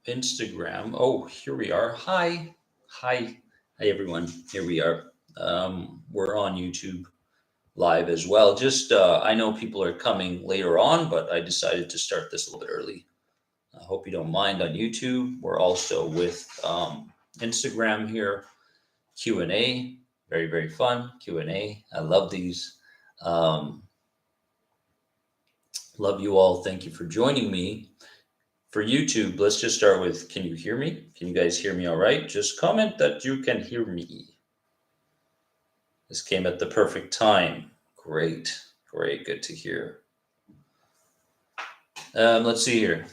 Instagram. Oh, here we are. Hi. Hi. Hi, everyone. Here we are. We're on YouTube live as well. Just, I know people are coming later on, but I decided to start this a little bit early. I hope you don't mind on YouTube. We're also with Instagram here. Q&A. Very, very fun. Q&A. I love these. Um, love you all. Thank you for joining me. For YouTube, let's just start with, can you hear me? Can you guys hear me all right? Just comment that you can hear me. This came at the perfect time. Great, great, good to hear. Let's see here.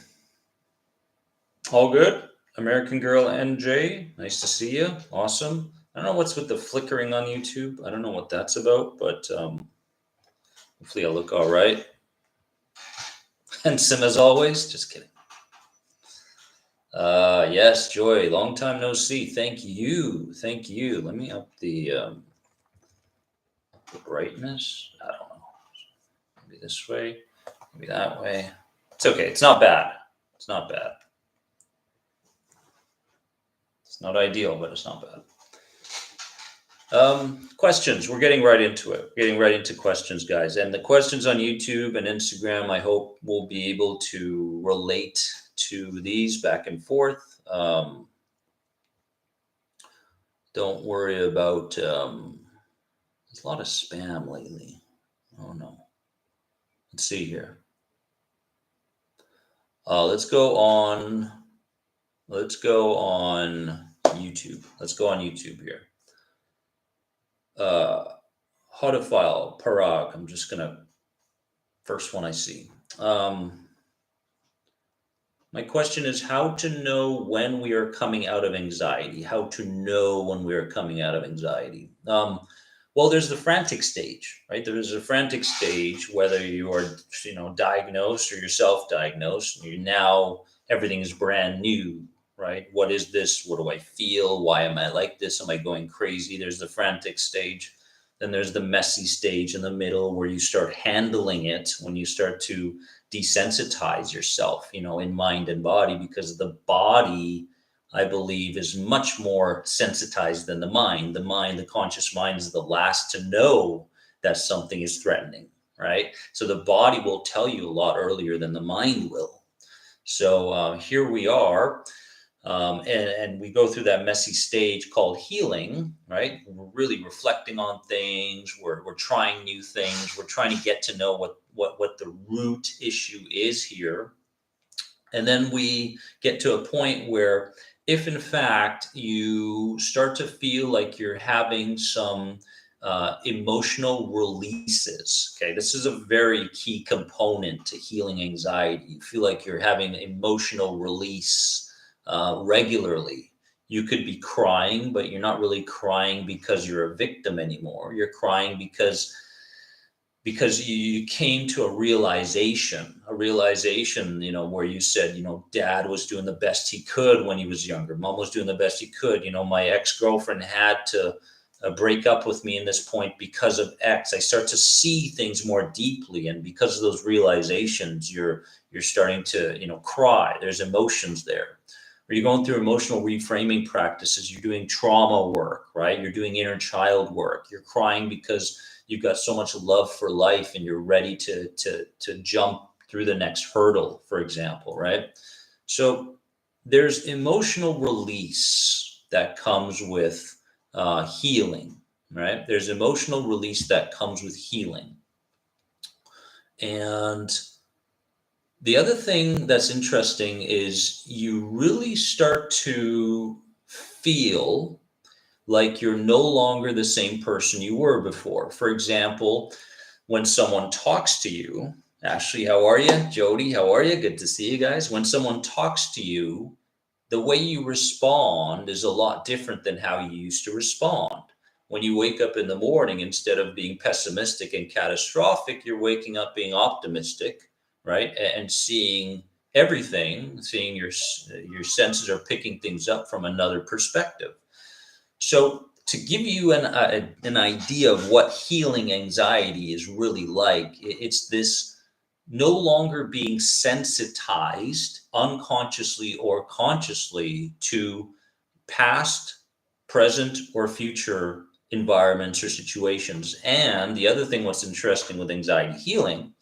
All good? American Girl NJ, nice to see you. Awesome. I don't know what's with the flickering on YouTube. I don't know what that's about, but hopefully I'll look all right. Handsome as always. Just kidding. Yes, Joy, long time no see. Thank you. Thank you. Let me up the brightness. I don't know. Maybe this way, maybe that way. It's okay. It's not bad. It's not bad. It's not ideal, but it's not bad. Questions. We're getting right into it. We're getting right into questions, guys. And the questions on YouTube and Instagram, I hope we'll be able to relate to these back and forth. Don't worry about, there's a lot of spam lately. Oh no. Let's see here. Let's go on YouTube. Let's go on YouTube here. Hodophile, Parag. I'm just gonna, first one I see. My question is how to know when we are coming out of anxiety. How to know when we are coming out of anxiety. Well, there's the frantic stage, right? There's a frantic stage, whether you're, diagnosed or you're self-diagnosed. You now everything is brand new, right? What is this? What do I feel? Why am I like this? Am I going crazy? There's the frantic stage. Then there's the messy stage in the middle where you start handling it, when you start to desensitize yourself, in mind and body, because the body, I believe, is much more sensitized than the mind. The conscious mind is the last to know that something is threatening, right? So the body will tell you a lot earlier than the mind will. So here we are. And we go through that messy stage called healing, right? We're really reflecting on things. We're trying new things. We're trying to get to know what the root issue is here. And then we get to a point where, if in fact you start to feel like you're having some emotional releases, okay, this is a very key component to healing anxiety. You feel like you're having emotional release regularly. You could be crying, but you're not really crying because you're a victim anymore. You're crying because you came to a realization, where you said, dad was doing the best he could when he was younger. Mom was doing the best he could. My ex-girlfriend had to break up with me in this point because of X. I start to see things more deeply. And because of those realizations, you're starting to, cry. There's emotions there. Or you're going through emotional reframing practices. You're doing trauma work, right? You're doing inner child work. You're crying because you've got so much love for life and you're ready to jump through the next hurdle, for example, right? So there's emotional release that comes with healing, right? There's emotional release that comes with healing. And the other thing that's interesting is you really start to feel like you're no longer the same person you were before. For example, when someone talks to you, Ashley, how are you? Jody, how are you? Good to see you guys. When someone talks to you, the way you respond is a lot different than how you used to respond. When you wake up in the morning, instead of being pessimistic and catastrophic, you're waking up being optimistic, right? And seeing everything, seeing your senses are picking things up from another perspective. So to give you an idea of what healing anxiety is really like, it's this no longer being sensitized unconsciously or consciously to past, present, or future environments or situations. And the other thing, what's interesting with anxiety healing,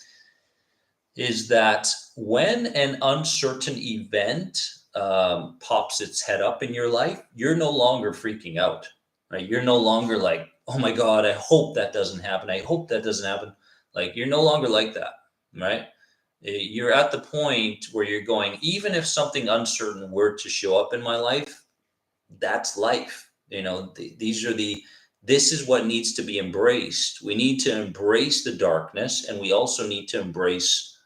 is that when an uncertain event pops its head up in your life, you're no longer freaking out, right? You're no longer like, oh my God, I hope that doesn't happen. I hope that doesn't happen. Like, you're no longer like that, right? You're at the point where you're going, even if something uncertain were to show up in my life, that's life. This is what needs to be embraced. We need to embrace the darkness, and we also need to embrace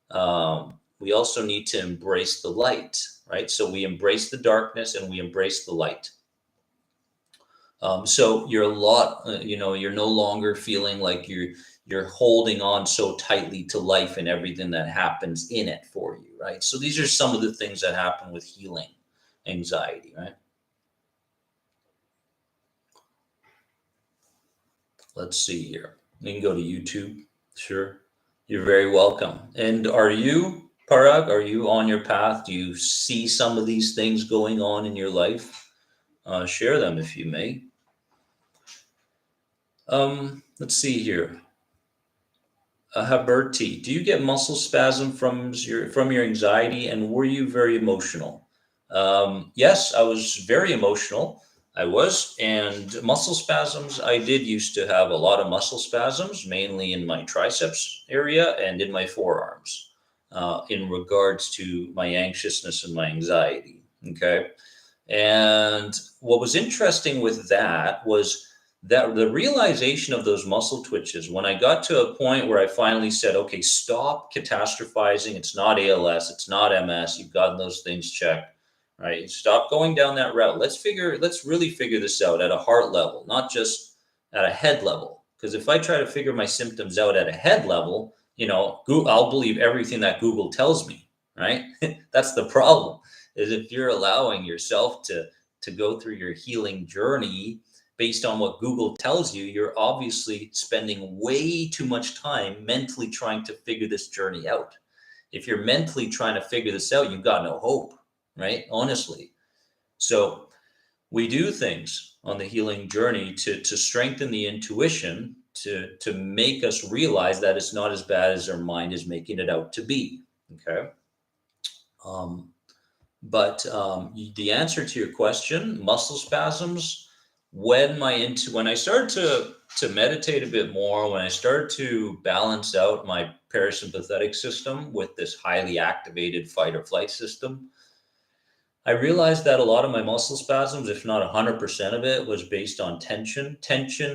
the light, right? So we embrace the darkness and we embrace the light. So you're no longer feeling like you're holding on so tightly to life and everything that happens in it for you, right? So these are some of the things that happen with healing anxiety, right? Let's see here. You can go to YouTube. Sure. You're very welcome. And Parag, are you on your path? Do you see some of these things going on in your life? Share them if you may. Let's see here. Haberti, do you get muscle spasm from your anxiety, and were you very emotional? Yes, I was very emotional. I was, and muscle spasms. I did used to have a lot of muscle spasms, mainly in my triceps area and in my forearms, in regards to my anxiousness and my anxiety. Okay. And what was interesting with that was that the realization of those muscle twitches, when I got to a point where I finally said, okay, stop catastrophizing. It's not ALS, it's not MS. You've gotten those things checked, right? Stop going down that route. Let's really figure this out at a heart level, not just at a head level. Because if I try to figure my symptoms out at a head level, I'll believe everything that Google tells me, right? That's the problem, is if you're allowing yourself to go through your healing journey based on what Google tells you, you're obviously spending way too much time mentally trying to figure this journey out. If you're mentally trying to figure this out, you've got no hope, right? Honestly. So we do things on the healing journey to strengthen the intuition, to make us realize that it's not as bad as our mind is making it out to be. Okay. But the answer to your question, muscle spasms, when I started to meditate a bit more, when I started to balance out my parasympathetic system with this highly activated fight or flight system, I realized that a lot of my muscle spasms, if not 100% of it, was based on tension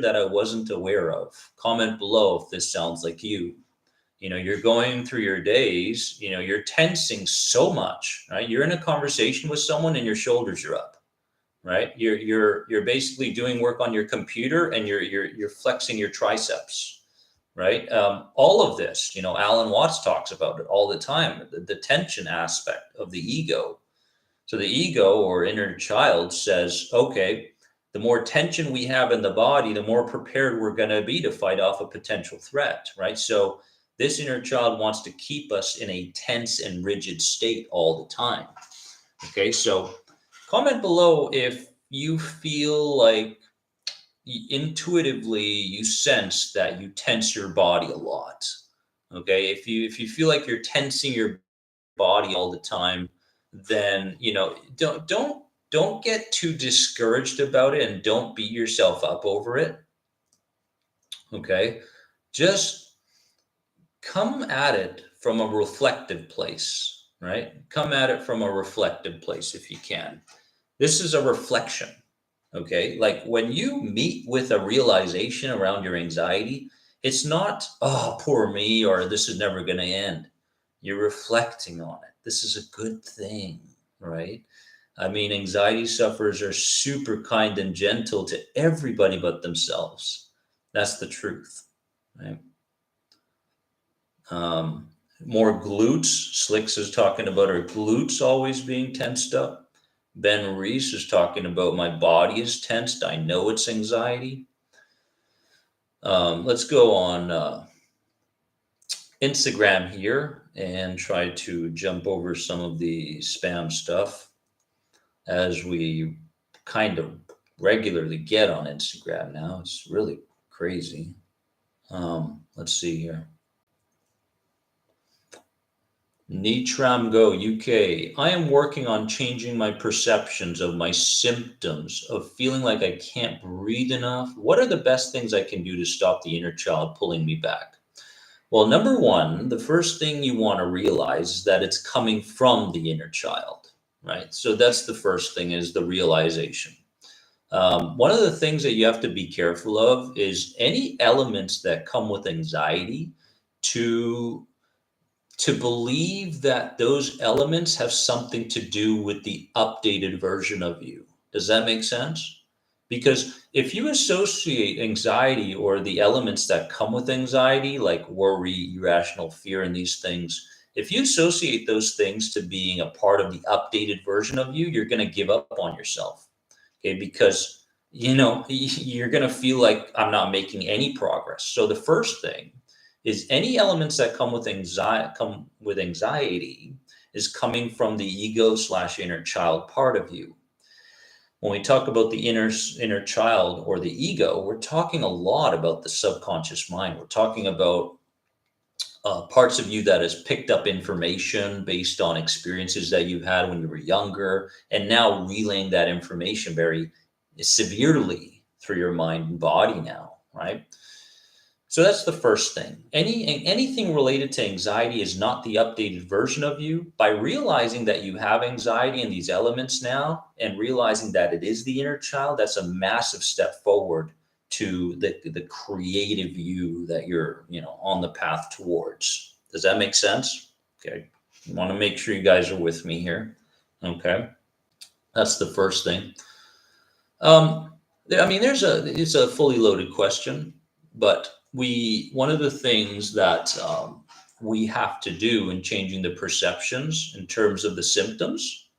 that I wasn't aware of. Comment below if this sounds like you. You're going through your days, you're tensing so much, right? You're in a conversation with someone and your shoulders are up, right? You're basically doing work on your computer and you're flexing your triceps, right? All of this, Alan Watts talks about it all the time, the tension aspect of the ego. So the ego or inner child says, okay, the more tension we have in the body, the more prepared we're going to be to fight off a potential threat, right? So this inner child wants to keep us in a tense and rigid state all the time. Okay, so comment below if you feel like intuitively you sense that you tense your body a lot. Okay, if you feel like you're tensing your body all the time, then don't get too discouraged about it and don't beat yourself up over it. Okay, just come at it from a reflective place, right? Come at it from a reflective place if you can. This is a reflection, okay? Like when you meet with a realization around your anxiety, it's not, oh, poor me, or this is never going to end. You're reflecting on it. This is a good thing, right? I mean, anxiety sufferers are super kind and gentle to everybody but themselves. That's the truth, right? More glutes. Slicks is talking about her glutes always being tensed up. Ben Reese is talking about my body is tensed. I know it's anxiety. Let's go on. Instagram here and try to jump over some of the spam stuff as we kind of regularly get on Instagram now. It's really crazy. Let's see here. Nitram UK. I am working on changing my perceptions of my symptoms of feeling like I can't breathe enough. What are the best things I can do to stop the inner child pulling me back? Well, number one, the first thing you want to realize is that it's coming from the inner child, right? So that's the first thing, is the realization. One of the things that you have to be careful of is any elements that come with anxiety, to believe that those elements have something to do with the updated version of you. Does that make sense? Because if you associate anxiety or the elements that come with anxiety, like worry, irrational fear, and these things, if you associate those things to being a part of the updated version of you, you're going to give up on yourself. Okay, because you're going to feel like I'm not making any progress. So the first thing is any elements that come with anxiety is coming from the ego slash inner child part of you. When we talk about the inner child or the ego, we're talking a lot about the subconscious mind. We're talking about parts of you that has picked up information based on experiences that you had when you were younger, and now relaying that information very severely through your mind and body now, right? So that's the first thing. Anything related to anxiety is not the updated version of you. By realizing that you have anxiety and these elements now, and realizing that it is the inner child, that's a massive step forward to the creative you that you're, on the path towards. Does that make sense? Okay. I want to make sure you guys are with me here. Okay. That's the first thing. I mean, it's a fully loaded question, but one of the things that we have to do in changing the perceptions in terms of the symptoms,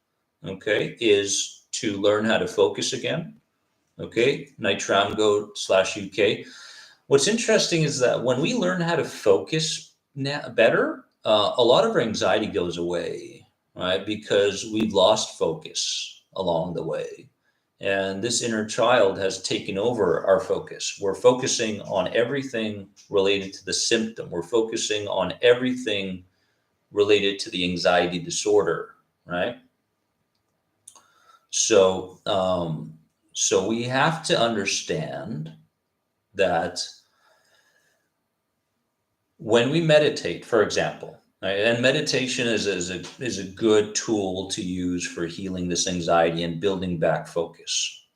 okay, is to learn how to focus again. Okay, Nitramgo/UK. What's interesting is that when we learn how to focus better, a lot of our anxiety goes away, right? Because we've lost focus along the way. And this inner child has taken over our focus. We're focusing on everything related to the symptom. We're focusing on everything related to the anxiety disorder, right? So we have to understand that when we meditate, for example, right, and meditation is a good tool to use for healing this anxiety and building back focus.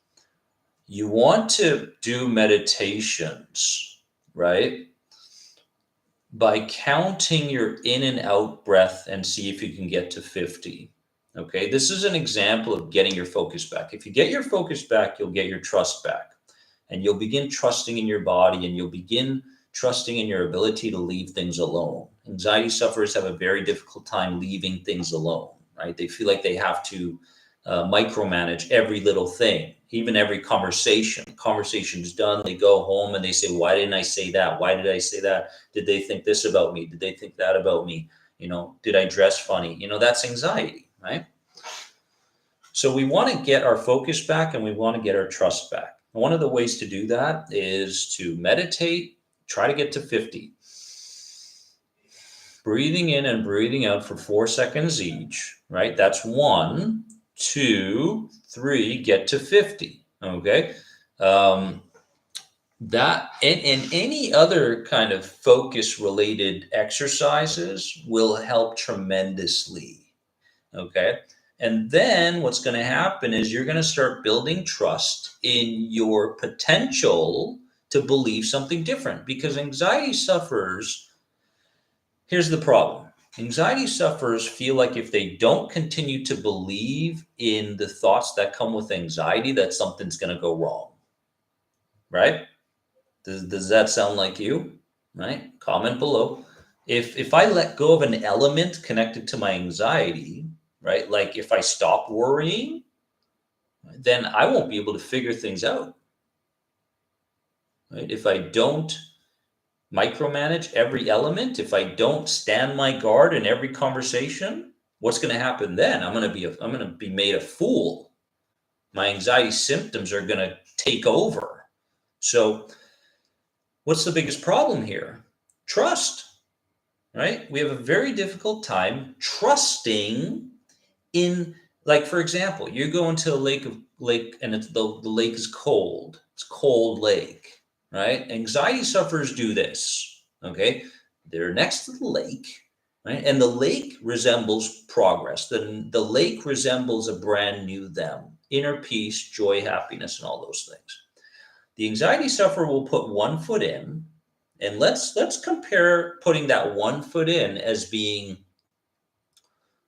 You want to do meditations, right, by counting your in and out breath and see if you can get to 50. Okay, this is an example of getting your focus back. If you get your focus back, you'll get your trust back, and you'll begin trusting in your body, and you'll begin trusting in your ability to leave things alone. Anxiety sufferers have a very difficult time leaving things alone, right? They feel like they have to micromanage every little thing, even every conversation. Conversation's done, they go home and they say, why didn't I say that? Why did I say that? Did they think this about me? Did they think that about me? Did I dress funny? That's anxiety, right? So we want to get our focus back, and we want to get our trust back. And one of the ways to do that is to meditate, try to get to 50. Breathing in and breathing out for 4 seconds each, right? That's 1, 2, 3, get to 50. Okay. That and any other kind of focus related exercises will help tremendously. Okay. And then what's going to happen is you're going to start building trust in your potential to believe something different, because anxiety sufferers, here's the problem. Anxiety sufferers feel like if they don't continue to believe in the thoughts that come with anxiety, that something's going to go wrong. Right? Does that sound like you? Right? Comment below. If I let go of an element connected to my anxiety, right? Like if I stop worrying, then I won't be able to figure things out. Right? If I don't micromanage every element, if I don't stand my guard in every conversation, what's going to happen then? I'm going to be made a fool. My anxiety symptoms are going to take over. So what's the biggest problem here? Trust, right? We have a very difficult time trusting in, like, for example, you go into a lake and the lake is cold. It's a cold lake, right? Anxiety sufferers do this, okay? They're next to the lake, right? And the lake resembles progress. The lake resembles a brand new them, inner peace, joy, happiness, and all those things. The anxiety sufferer will put one foot in, and let's compare putting that one foot in as being,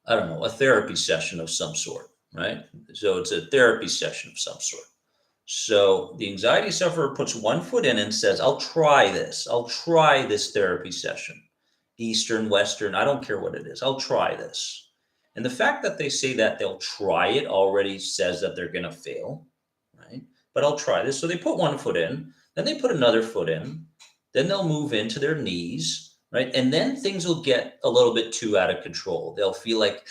I don't know, a therapy session of some sort, right? So it's a therapy session of some sort. So the anxiety sufferer puts one foot in and says, I'll try this. I'll try this therapy session. Eastern, Western, I don't care what it is. I'll try this. And the fact that they say that they'll try it already says that they're going to fail, right? But I'll try this. So they put one foot in, then they put another foot in, then they'll move into their knees, right? And then things will get a little bit too out of control. They'll feel like,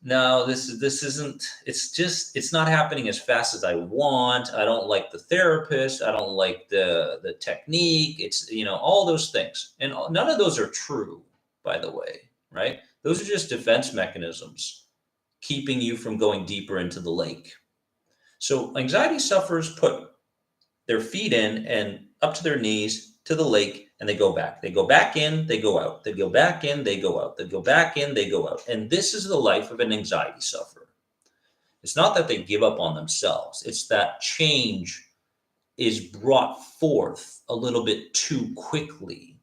no, this isn't, it's not happening as fast as I want. I don't like the therapist. I don't like the technique. It's, all those things. And none of those are true, by the way, right? Those are just defense mechanisms keeping you from going deeper into the lake. So anxiety sufferers put their feet in and up to their knees to the lake, and they go back. They go back in, they go out. They go back in, they go out. They go back in, they go out. And this is the life of an anxiety sufferer. It's not that they give up on themselves. It's that change is brought forth a little bit too quickly.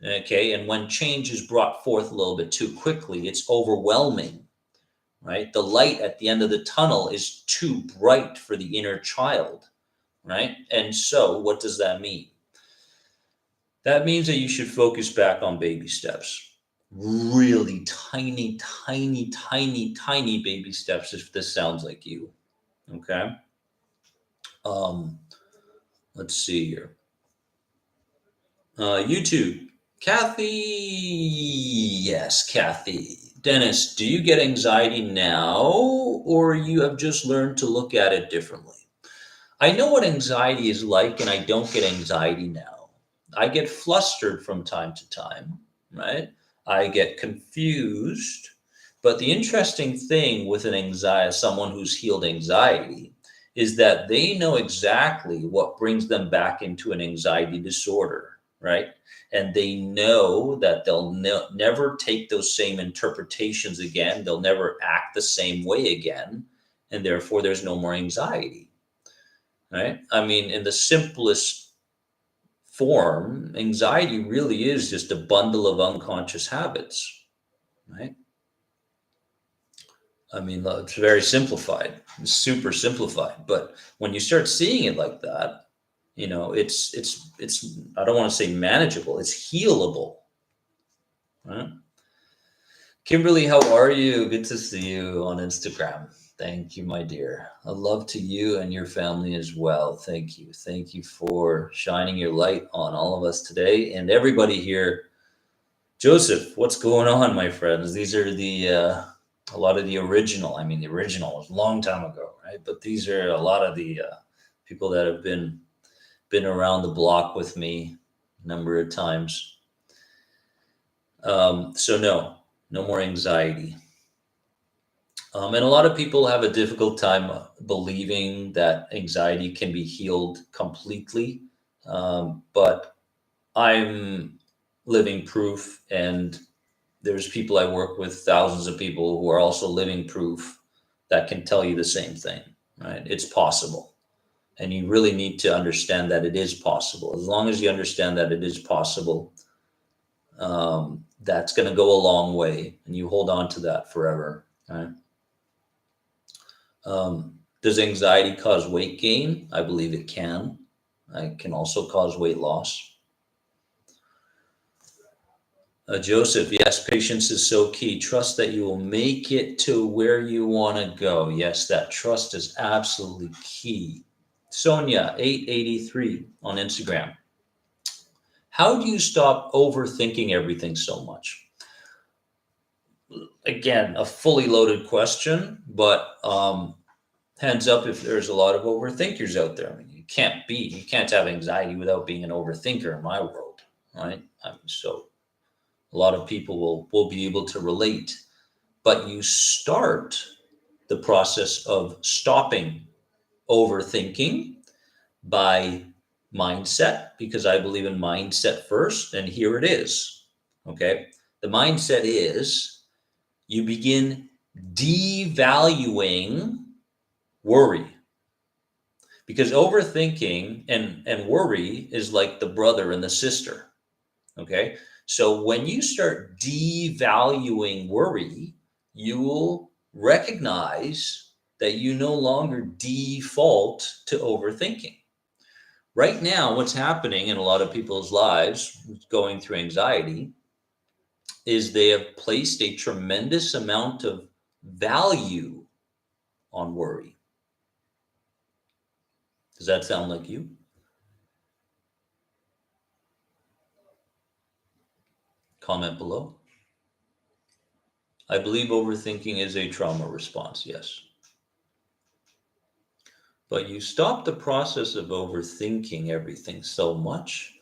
Okay, and when change is brought forth a little bit too quickly, it's overwhelming, right? The light at the end of the tunnel is too bright for the inner child, right? And so what does that mean? That means that you should focus back on baby steps. Really tiny, tiny, tiny, tiny baby steps if this sounds like you. Okay. Let's see here. YouTube. Kathy. Yes, Kathy. Dennis, do you get anxiety now, or you have just learned to look at it differently? I know what anxiety is like, and I don't get anxiety now. I get flustered from time to time, right? I get confused. But the interesting thing with someone who's healed anxiety, is that they know exactly what brings them back into an anxiety disorder, right? And they know that they'll never take those same interpretations again. They'll never act the same way again. And therefore, there's no more anxiety, right? I mean, in the simplest form, anxiety really is just a bundle of unconscious habits, right? I mean, it's very simplified, it's super simplified. But when you start seeing it like that, it's I don't want to say manageable, it's healable, right? Kimberly, how are you? Good to see you on Instagram. Thank you, my dear. A love to you and your family as well. Thank you. Thank you for shining your light on all of us today and everybody here. Joseph, what's going on, my friends? These are a lot of the original. I mean, the original was a long time ago, right? But these are a lot of the people that have been around the block with me a number of times. So no more anxiety. And a lot of people have a difficult time believing that anxiety can be healed completely. But I'm living proof, and there's people I work with, thousands of people who are also living proof that can tell you the same thing, right? It's possible. And you really need to understand that it is possible. As long as you understand that it is possible, that's going to go a long way, and you hold on to that forever, right? Does anxiety cause weight gain? I believe it can. It can also cause weight loss. Joseph, yes, patience is so key. Trust that you will make it to where you want to go. Yes, that trust is absolutely key. Sonia, 883 on Instagram. How do you stop overthinking everything so much? Again, a fully loaded question, but hands up if there's a lot of overthinkers out there. I mean, you can't have anxiety without being an overthinker in my world, right? So a lot of people will be able to relate, but you start the process of stopping overthinking by mindset, because I believe in mindset first, and here it is. Okay. The mindset is you begin devaluing worry, because overthinking and worry is like the brother and the sister. Okay. So when you start devaluing worry, you will recognize that you no longer default to overthinking. Right now, what's happening in a lot of people's lives going through anxiety is they have placed a tremendous amount of value on worry. Does that sound like you? Comment below. I believe overthinking is a trauma response, yes. But you stop the process of overthinking everything so much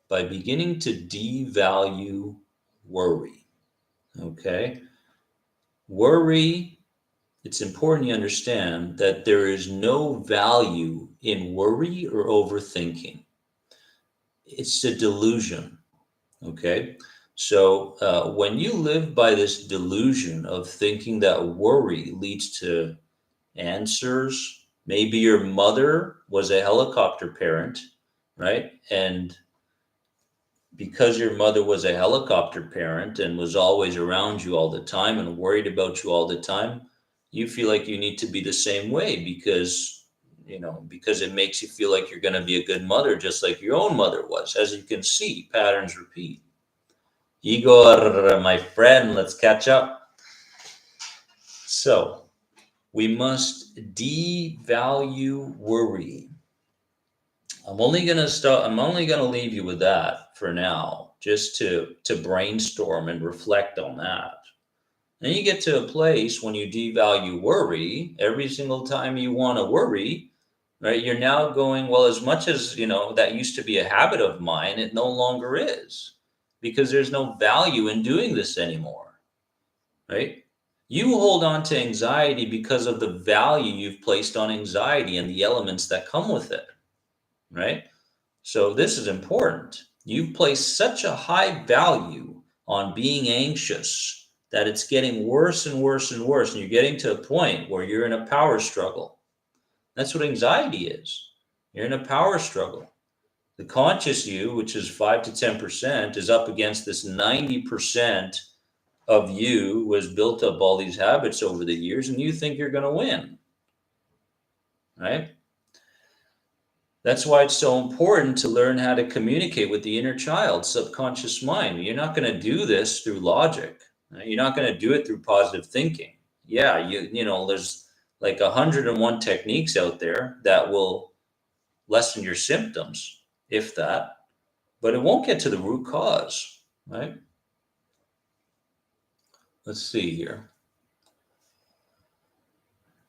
by beginning to devalue worry. Okay? Worry, it's important you understand that there is no value in worry or overthinking. It's a delusion. Okay? So when you live by this delusion of thinking that worry leads to answers, maybe your mother was a helicopter parent, right? And because your mother was a helicopter parent and was always around you all the time and worried about you all the time, you feel like you need to be the same way because it makes you feel like you're going to be a good mother, just like your own mother was. As you can see, patterns repeat. Igor, my friend, let's catch up. So we must devalue worry. I'm only gonna leave you with that for now, just to brainstorm and reflect on that. Then you get to a place when you devalue worry, every single time you want to worry, right? You're now going, well, as much as that used to be a habit of mine, it no longer is, because there's no value in doing this anymore, right? You hold on to anxiety because of the value you've placed on anxiety and the elements that come with it, right? So this is important. You've placed such a high value on being anxious that it's getting worse and worse and worse. And you're getting to a point where you're in a power struggle. That's what anxiety is. You're in a power struggle. The conscious you, which is 5 to 10%, is up against this 90% of you who has built up all these habits over the years, and you think you're going to win, right? That's why it's so important to learn how to communicate with the inner child, subconscious mind. You're not going to do this through logic. Right? You're not going to do it through positive thinking. Yeah, there's like 101 techniques out there that will lessen your symptoms, if that, but it won't get to the root cause, right? Let's see here.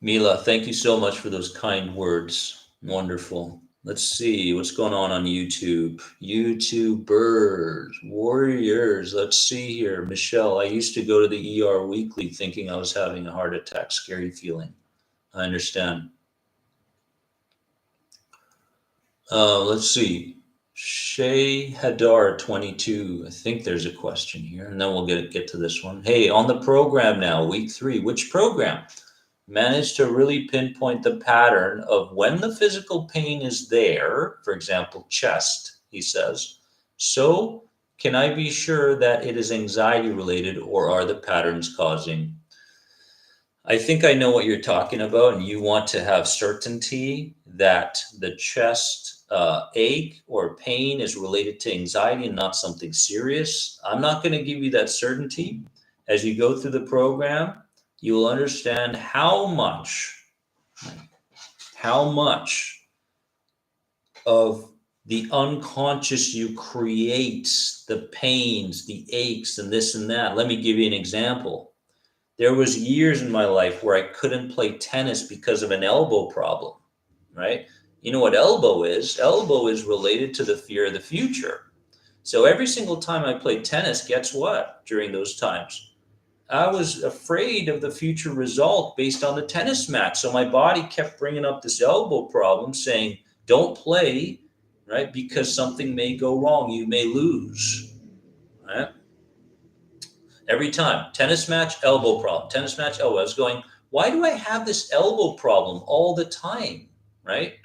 Mila, thank you so much for those kind words. Wonderful. Let's see what's going on YouTube. YouTubers, warriors. Let's see here. Michelle, I used to go to the ER weekly thinking I was having a heart attack. Scary feeling. I understand. Let's see. Shay Hadar 22. I think there's a question here, and then we'll get to this one. Hey, on the program now, week 3. Which program? Managed to really pinpoint the pattern of when the physical pain is there, for example, chest, he says. So, can I be sure that it is anxiety related, or are the patterns causing? I think I know what you're talking about, and you want to have certainty that the chest ache or pain is related to anxiety and not something serious. I'm not going to give you that certainty. As you go through the program, you will understand how much of the unconscious you creates the pains, the aches, and this and that. Let me give you an example. There was years in my life where I couldn't play tennis because of an elbow problem, right? You know what elbow is? Elbow is related to the fear of the future. So every single time I played tennis, guess what? During those times, I was afraid of the future result based on the tennis match. So my body kept bringing up this elbow problem saying, don't play, right? Because something may go wrong. You may lose, right? Every time, tennis match, elbow problem, tennis match, elbow. I was going, why do I have this elbow problem all the time, right?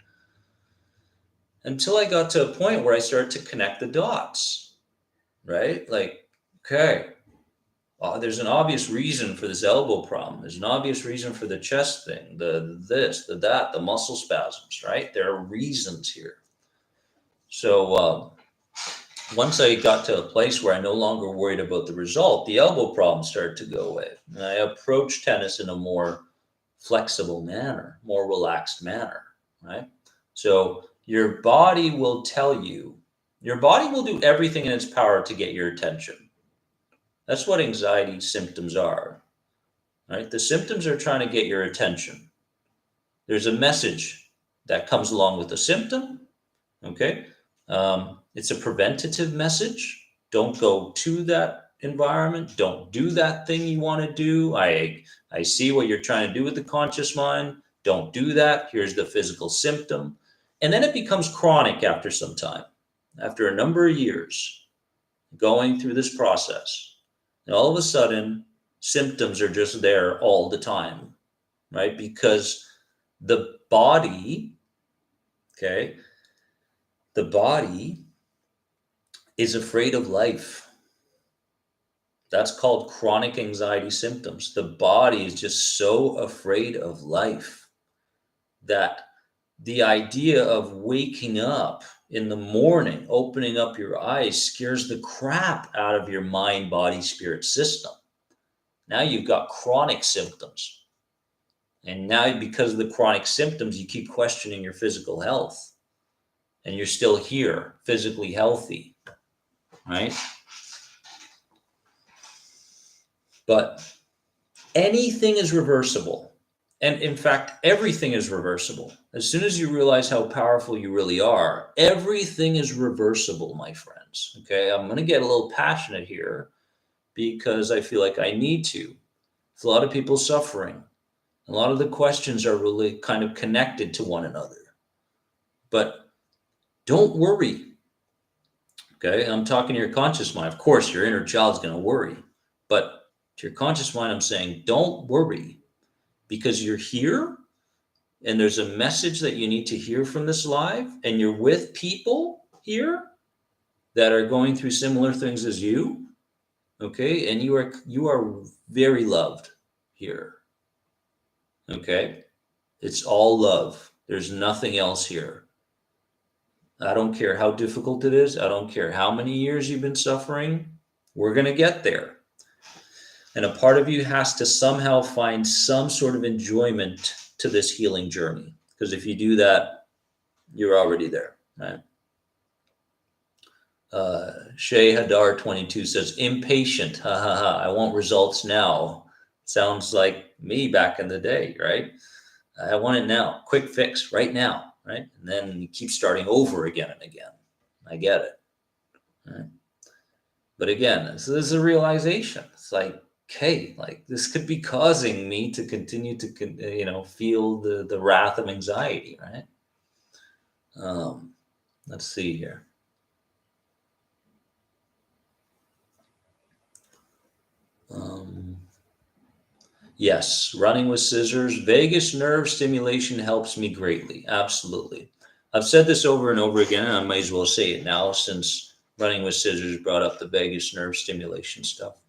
Until I got to a point where I started to connect the dots, right? Like, okay, there's an obvious reason for this elbow problem. There's an obvious reason for the chest thing, the this, the that, the muscle spasms, right? There are reasons here. So once I got to a place where I no longer worried about the result, the elbow problem started to go away. And I approached tennis in a more flexible manner, more relaxed manner, right? So your body will tell you, your body will do everything in its power to get your attention. That's what anxiety symptoms are, right? The symptoms are trying to get your attention. There's a message that comes along with the symptom, okay? It's a preventative message. Don't go to that environment. Don't do that thing you want to do. I see what you're trying to do with the conscious mind. Don't do that. Here's the physical symptom. And then it becomes chronic after some time, after a number of years going through this process. And all of a sudden, symptoms are just there all the time, right? Because the body, okay, the body is afraid of life. That's called chronic anxiety symptoms. The body is just so afraid of life that the idea of waking up in the morning, opening up your eyes, scares the crap out of your mind, body, spirit system. Now you've got chronic symptoms. And now because of the chronic symptoms, you keep questioning your physical health. And you're still here, physically healthy, right? But anything is reversible. And in fact, everything is reversible. As soon as you realize how powerful you really are, everything is reversible, my friends. Okay, I'm going to get a little passionate here because I feel like I need to. There's a lot of people suffering. A lot of the questions are really kind of connected to one another. But don't worry. Okay, I'm talking to your conscious mind. Of course, your inner child's going to worry. But to your conscious mind, I'm saying, don't worry. Because you're here and there's a message that you need to hear from this live, and you're with people here that are going through similar things as you, okay? And you are very loved here, okay? It's all love. There's nothing else here. I don't care how difficult it is. I don't care how many years you've been suffering. We're going to get there. And a part of you has to somehow find some sort of enjoyment to this healing journey. Because if you do that, you're already there, right? Shay Hadar 22 says, impatient, ha ha ha, I want results now. Sounds like me back in the day, right? I want it now, quick fix right now, right? And then you keep starting over again and again. I get it, right? But again, this is a realization. It's like, okay, like this could be causing me to continue to, feel the wrath of anxiety, right? Let's see here. Yes, running with scissors, vagus nerve stimulation helps me greatly. Absolutely. I've said this over and over again, and I might as well say it now since running with scissors brought up the vagus nerve stimulation stuff.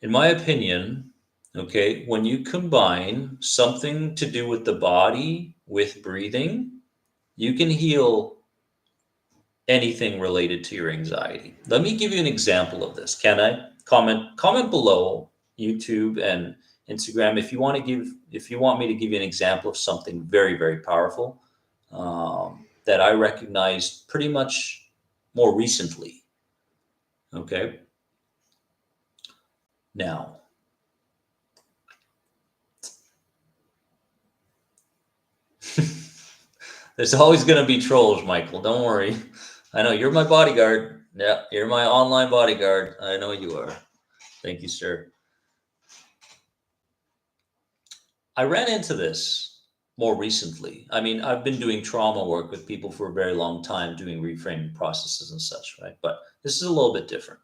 In my opinion, okay, when you combine something to do with the body with breathing, you can heal anything related to your anxiety. Let me give you an example of this. Can I? Comment below, YouTube and Instagram, if you want me to give you an example of something very, very powerful. that I recognized pretty much more recently. Okay. Now, there's always going to be trolls, Michael. Don't worry. I know you're my bodyguard. Yeah, you're my online bodyguard. I know you are. Thank you, sir. I ran into this more recently. I mean, I've been doing trauma work with people for a very long time, doing reframing processes and such, right? But this is a little bit different.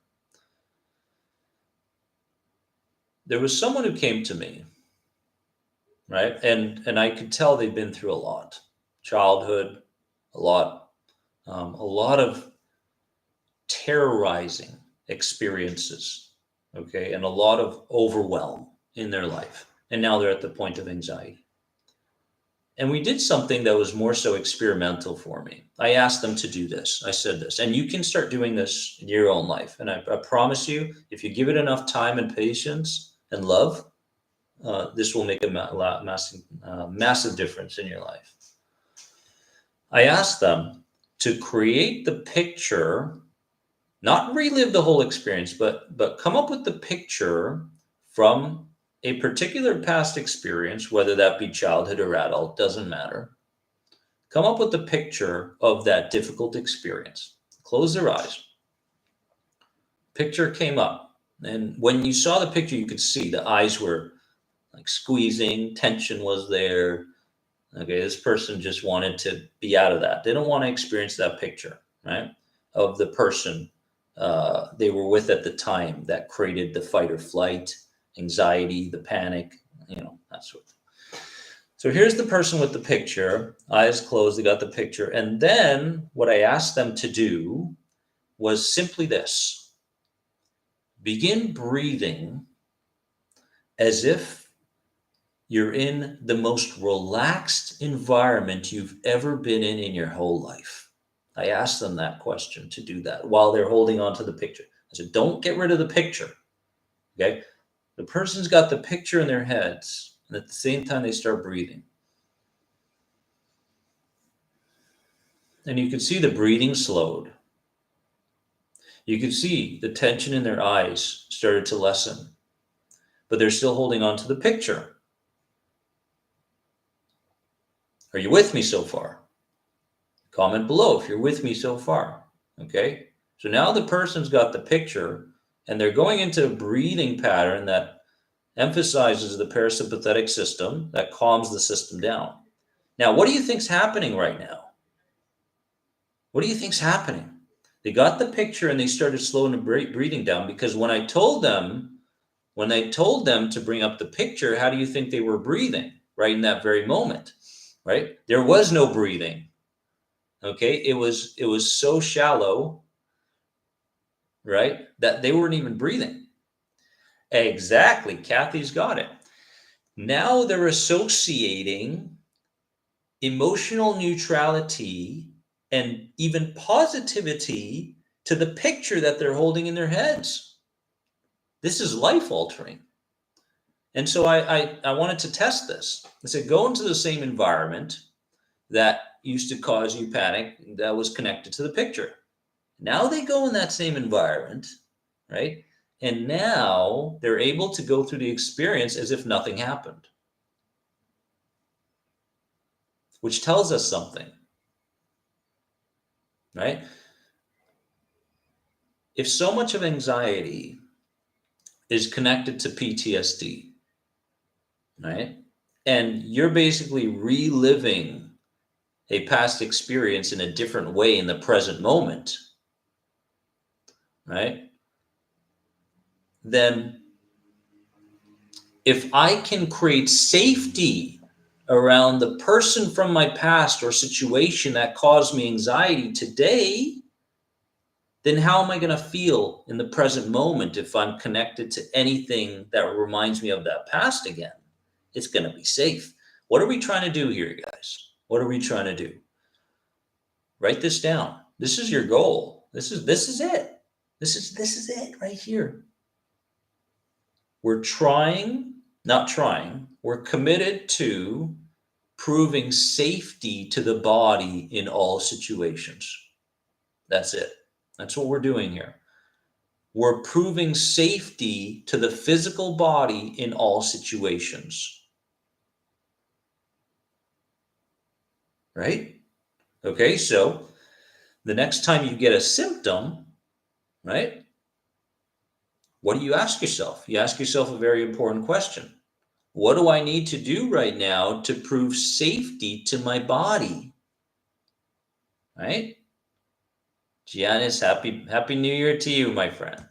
There was someone who came to me, right? And I could tell they've been through a lot. Childhood, a lot of terrorizing experiences, okay, and a lot of overwhelm in their life. And now they're at the point of anxiety. And we did something that was more so experimental for me. I asked them to do this. I said this, and you can start doing this in your own life. And I promise you, if you give it enough time and patience and love, this will make a massive difference in your life. I asked them to create the picture, not relive the whole experience, but come up with the picture from a particular past experience, whether that be childhood or adult, doesn't matter. Come up with the picture of that difficult experience. Close their eyes. Picture came up. And when you saw the picture, you could see the eyes were like squeezing, tension was there. Okay, this person just wanted to be out of that. They don't want to experience that picture, right? Of the person they were with at the time that created the fight or flight, anxiety, the panic, that sort of thing. So here's the person with the picture, eyes closed, they got the picture. And then what I asked them to do was simply this: begin breathing as if you're in the most relaxed environment you've ever been in your whole life. I asked them that question to do that while they're holding on to the picture. I said, don't get rid of the picture. Okay. The person's got the picture in their heads, and at the same time, they start breathing. And you can see the breathing slowed. You can see the tension in their eyes started to lessen, but they're still holding on to the picture. Are you with me so far? Comment below if you're with me so far. Okay. So now the person's got the picture, and they're going into a breathing pattern that emphasizes the parasympathetic system, that calms the system down. Now, what do you think's happening right now? What do you think's happening? They got the picture and they started slowing the breathing down, because when I told them to bring up the picture, how do you think they were breathing right in that very moment? Right? There was no breathing. Okay? It was so shallow, right, that they weren't even breathing. Exactly. Kathy's got it. Now they're associating emotional neutrality and even positivity to the picture that they're holding in their heads. This is life altering. And so I wanted to test this. I said, go into the same environment that used to cause you panic that was connected to the picture. Now they go in that same environment, right? And now they're able to go through the experience as if nothing happened, which tells us something, right? If so much of anxiety is connected to PTSD, right? And you're basically reliving a past experience in a different way in the present moment, right? Then if I can create safety around the person from my past or situation that caused me anxiety today, then how am I going to feel in the present moment if I'm connected to anything that reminds me of that past again? It's going to be safe. What are we trying to do here, guys? What are we trying to do? Write this down. This is your goal. This is it. This is it right here. We're trying, not trying, we're committed to proving safety to the body in all situations. That's it. That's what we're doing here. We're proving safety to the physical body in all situations. Right? Okay, so the next time you get a symptom, right? What do you ask yourself? You ask yourself a very important question. What do I need to do right now to prove safety to my body? Right? Giannis, happy New Year to you, my friend.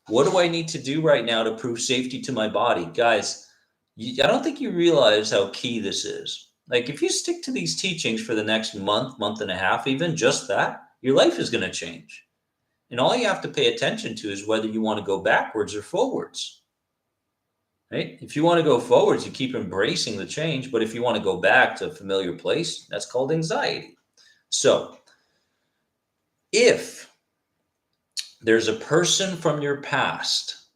What do I need to do right now to prove safety to my body? Guys, I don't think you realize how key this is. Like, if you stick to these teachings for the next month and a half, even just that, your life is going to change. And all you have to pay attention to is whether you want to go backwards or forwards. Right? If you want to go forwards, you keep embracing the change. But if you want to go back to a familiar place, that's called anxiety. So, if there's a person from your past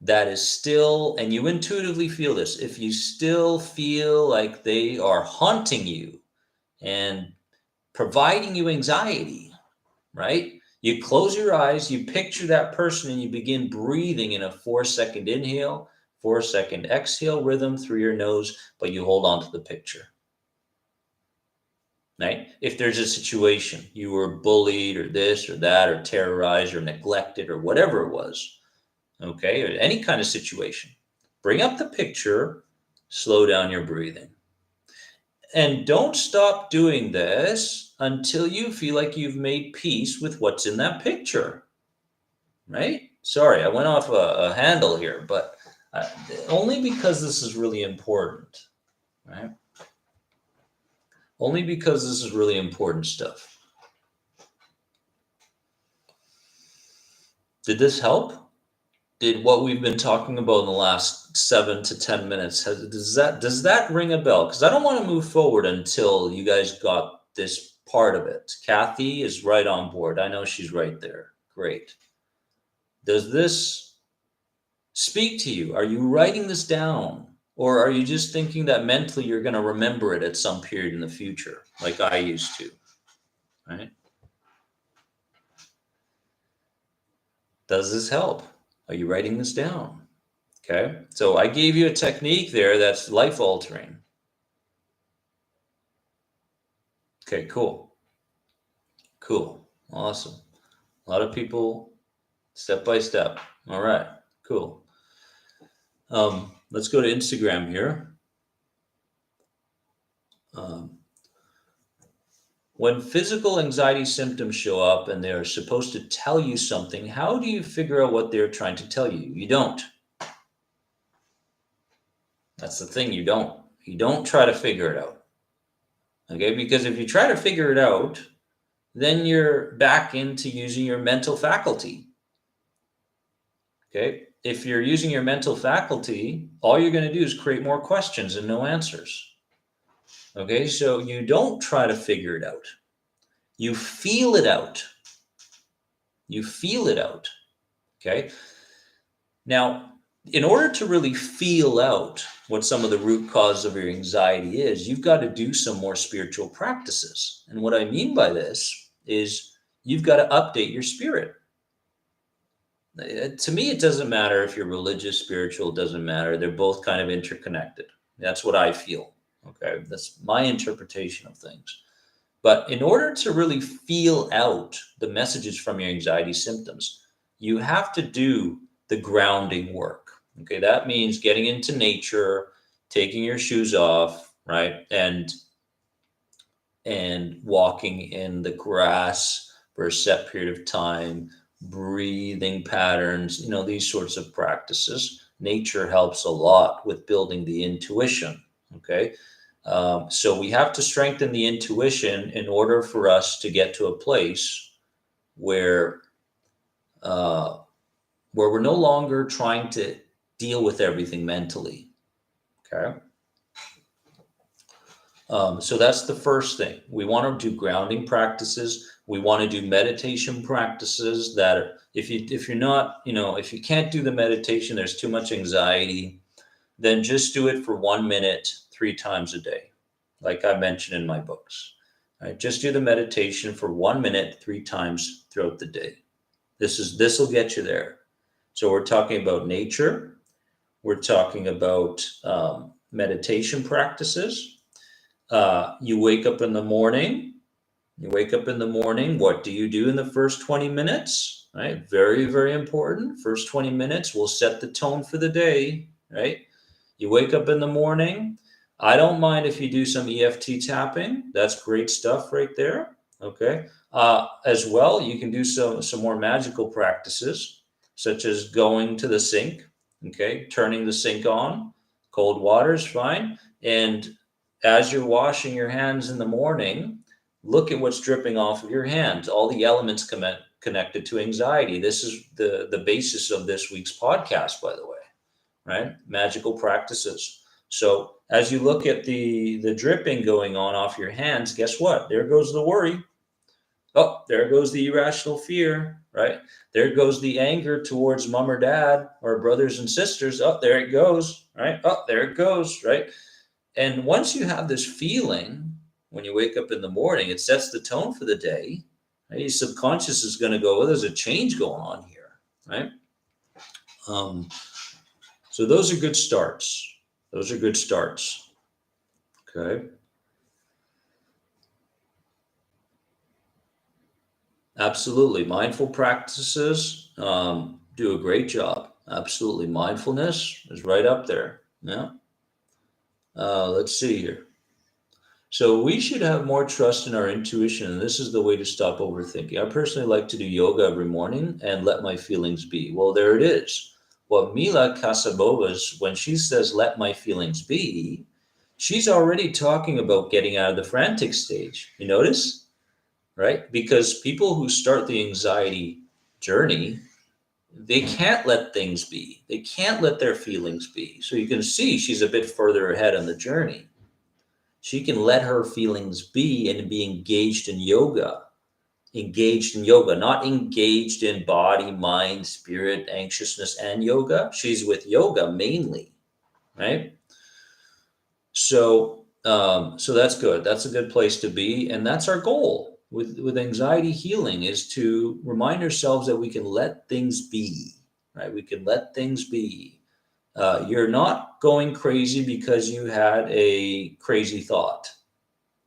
that is still, and you intuitively feel this, if you still feel like they are haunting you and providing you anxiety, right? You close your eyes, you picture that person, and you begin breathing in a 4-second inhale, 4-second exhale rhythm through your nose, but you hold on to the picture. Right? If there's a situation you were bullied or this or that or terrorized or neglected or whatever it was, okay, or any kind of situation, bring up the picture, slow down your breathing. And don't stop doing this until you feel like you've made peace with what's in that picture. Right? Sorry, I went off a handle here, but only because this is really important. Right? Only because this is really important stuff. Did this help? Did what we've been talking about in the last 7 to 10 minutes, does that ring a bell? Because I don't want to move forward until you guys got this part of it. Kathy is right on board. I know she's right there. Great. Does this speak to you? Are you writing this down? Or are you just thinking that mentally you're going to remember it at some period in the future, like I used to? Right? Does this help? Are you writing this down? Okay. So I gave you a technique there that's life altering. Okay, cool. Cool. Awesome. A lot of people step by step. All right, cool. Let's go to Instagram here. When physical anxiety symptoms show up and they're supposed to tell you something, how do you figure out what they're trying to tell you? You don't. That's the thing, you don't. You don't try to figure it out. Okay, because if you try to figure it out, then you're back into using your mental faculty. Okay, if you're using your mental faculty, all you're going to do is create more questions and no answers. Okay, so you don't try to figure it out. You feel it out. You feel it out. Okay. Now, in order to really feel out what some of the root cause of your anxiety is, you've got to do some more spiritual practices. And what I mean by this is you've got to update your spirit. To me, it doesn't matter if you're religious, spiritual, it doesn't matter. They're both kind of interconnected. That's what I feel. Okay. That's my interpretation of things. But in order to really feel out the messages from your anxiety symptoms, you have to do the grounding work. Okay, that means getting into nature, taking your shoes off, right? And walking in the grass for a set period of time, breathing patterns, these sorts of practices. Nature helps a lot with building the intuition. Okay. So we have to strengthen the intuition in order for us to get to a place where we're no longer trying to deal with everything mentally. Okay. So that's the first thing. We want to do grounding practices. We want to do meditation practices that if you're not, if you can't do the meditation, there's too much anxiety, then just do it for 1 minute, 3 times a day. like I mentioned in my books. Right? Just do the meditation for 1 minute, 3 times throughout the day. This will get you there. So we're talking about nature. We're talking about meditation practices. You wake up in the morning. You wake up in the morning. What do you do in the first 20 minutes? Right? Very, very important. First 20 minutes will set the tone for the day. Right? You wake up in the morning. I don't mind if you do some EFT tapping. That's great stuff right there. Okay. As well, you can do some more magical practices, such as going to the sink. Okay, turning the sink on. Cold water is fine. And as you're washing your hands in the morning, look at what's dripping off of your hands. All the elements connected to anxiety. This is the basis of this week's podcast, by the way. Right? Magical practices. So as you look at the dripping going on off your hands, guess what? There goes the worry. Oh, there goes the irrational fear, right? There goes the anger towards mom or dad or brothers and sisters. Oh, there it goes, right? Oh, there it goes, right? And once you have this feeling, when you wake up in the morning, it sets the tone for the day. Right? Your subconscious is going to go, well, there's a change going on here, right? So those are good starts. Those are good starts. Okay. Absolutely. Mindful practices do a great job. Absolutely. Mindfulness is right up there. Yeah. Let's see here. So we should have more trust in our intuition, and this is the way to stop overthinking. I personally like to do yoga every morning and let my feelings be. Well, there it is. What Mila Kasabova's, when she says let my feelings be, she's already talking about getting out of the frantic stage. You notice? Right? Because people who start the anxiety journey, they can't let things be. They can't let their feelings be. So you can see she's a bit further ahead on the journey. She can let her feelings be and be engaged in yoga, not engaged in body, mind, spirit, anxiousness, and yoga. She's with yoga mainly, right? So that's good. That's a good place to be, and that's our goal with anxiety healing, is to remind ourselves that we can let things be, right? We can let things be. You're not going crazy because you had a crazy thought.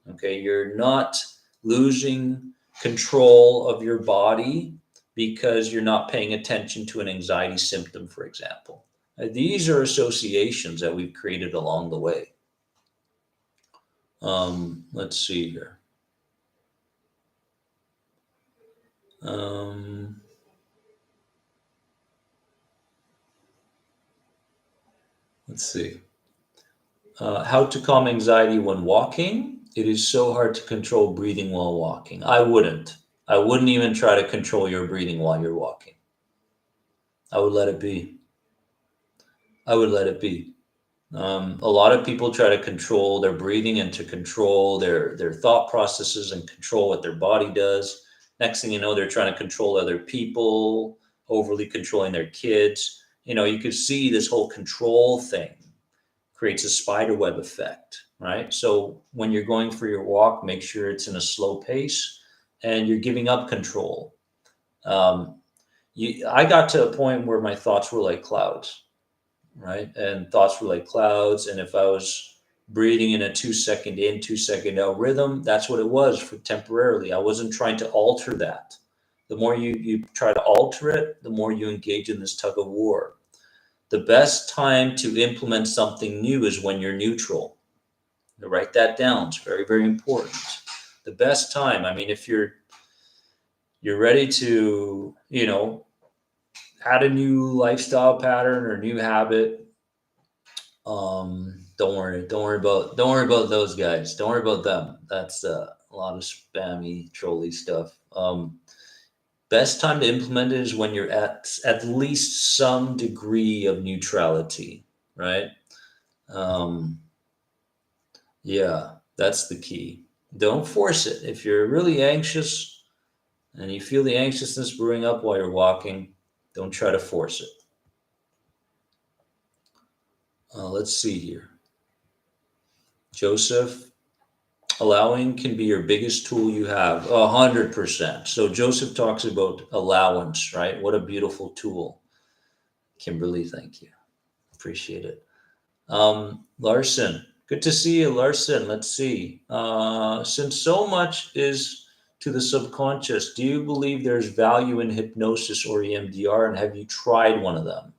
Okay, you're not losing control of your body because you're not paying attention to an anxiety symptom, for example. These are associations that we've created along the way. Let's see here. Um, let's see. How to calm anxiety when walking. It is so hard to control breathing while walking. I wouldn't. I wouldn't even try to control your breathing while you're walking. I would let it be. I would let it be. A lot of people try to control their breathing and to control their thought processes and control what their body does. Next thing you know, they're trying to control other people, overly controlling their kids. You could see this whole control thing creates a spider web effect, right? So when you're going for your walk, make sure it's in a slow pace and you're giving up control. Um, I got to a point where my thoughts were like clouds, right? And thoughts were like clouds. And if I was breathing in a 2 second in, 2 second out rhythm, that's what it was for temporarily. I wasn't trying to alter that. The more you try to alter it, the more you engage in this tug of war. The best time to implement something new is when you're neutral. Write that down. It's very, very important. The best time. I mean, if you're ready to, add a new lifestyle pattern or new habit, don't worry about those guys. Don't worry about them. That's a lot of spammy, trolly stuff. Best time to implement it is when you're at least some degree of neutrality, right? Um, yeah, that's the key. Don't force it. If you're really anxious and you feel the anxiousness brewing up while you're walking, don't try to force it. Let's see here. Joseph, Allowing can be your biggest tool you have, 100%. So Joseph talks about allowance, right? What a beautiful tool. Kimberly, thank you. Appreciate it. Larson, good to see you, Larson. Let's see. Since so much is to the subconscious, do you believe there's value in hypnosis or EMDR, and have you tried one of them?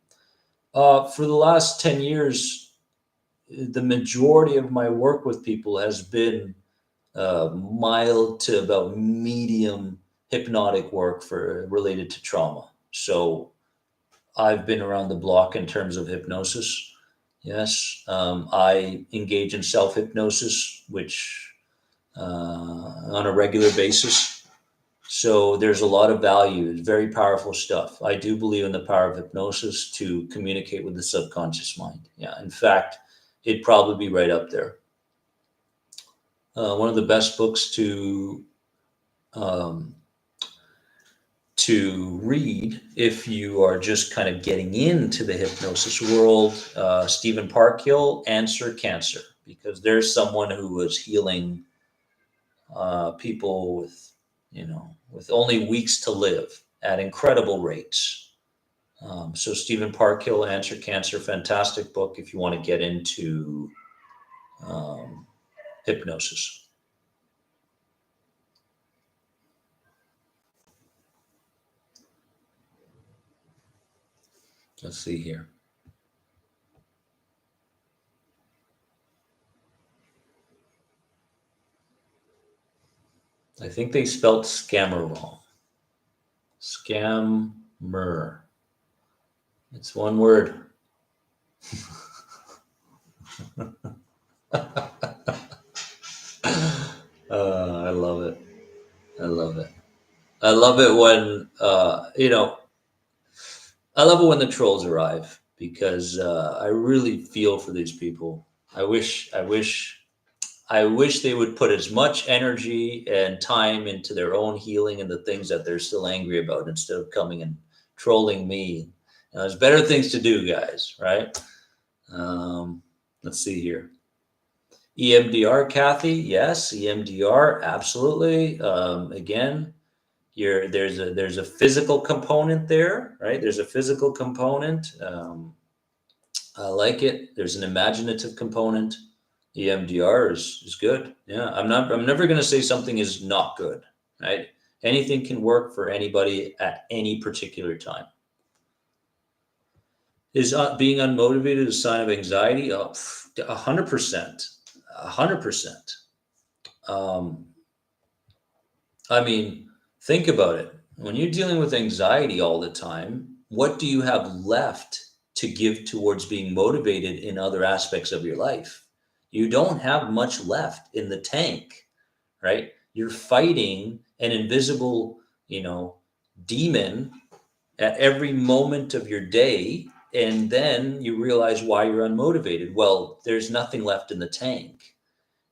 For the last 10 years, the majority of my work with people has been mild to about medium hypnotic work for related to trauma. So I've been around the block in terms of hypnosis. Yes, I engage in self hypnosis, which on a regular basis. So there's a lot of value. It's very powerful stuff. I do believe in the power of hypnosis to communicate with the subconscious mind. Yeah, in fact, it'd probably be right up there. One of the best books um, to read if you are just kind of getting into the hypnosis world, Stephen Parkhill, Answer Cancer, because there's someone who was healing people with, with only weeks to live at incredible rates. So Stephen Parkhill, Answer Cancer, fantastic book if you want to get into hypnosis. Let's see here. I think they spelled scammer wrong. Scammer. It's one word. I love it. I love it. I love it when I love it when the trolls arrive because I really feel for these people. I wish they would put as much energy and time into their own healing and the things that they're still angry about instead of coming and trolling me. There's better things to do, guys, right? Let's see here. EMDR, Kathy, yes, EMDR, absolutely. Again, there's a physical component there, right? There's a physical component. I like it. There's an imaginative component. EMDR is good. Yeah, I'm never going to say something is not good, right? Anything can work for anybody at any particular time. Is being unmotivated a sign of anxiety? 100%, 100%. I mean, think about it. When you're dealing with anxiety all the time, what do you have left to give towards being motivated in other aspects of your life? You don't have much left in the tank, right? You're fighting an invisible, demon at every moment of your day. And then you realize why you're unmotivated. Well, there's nothing left in the tank.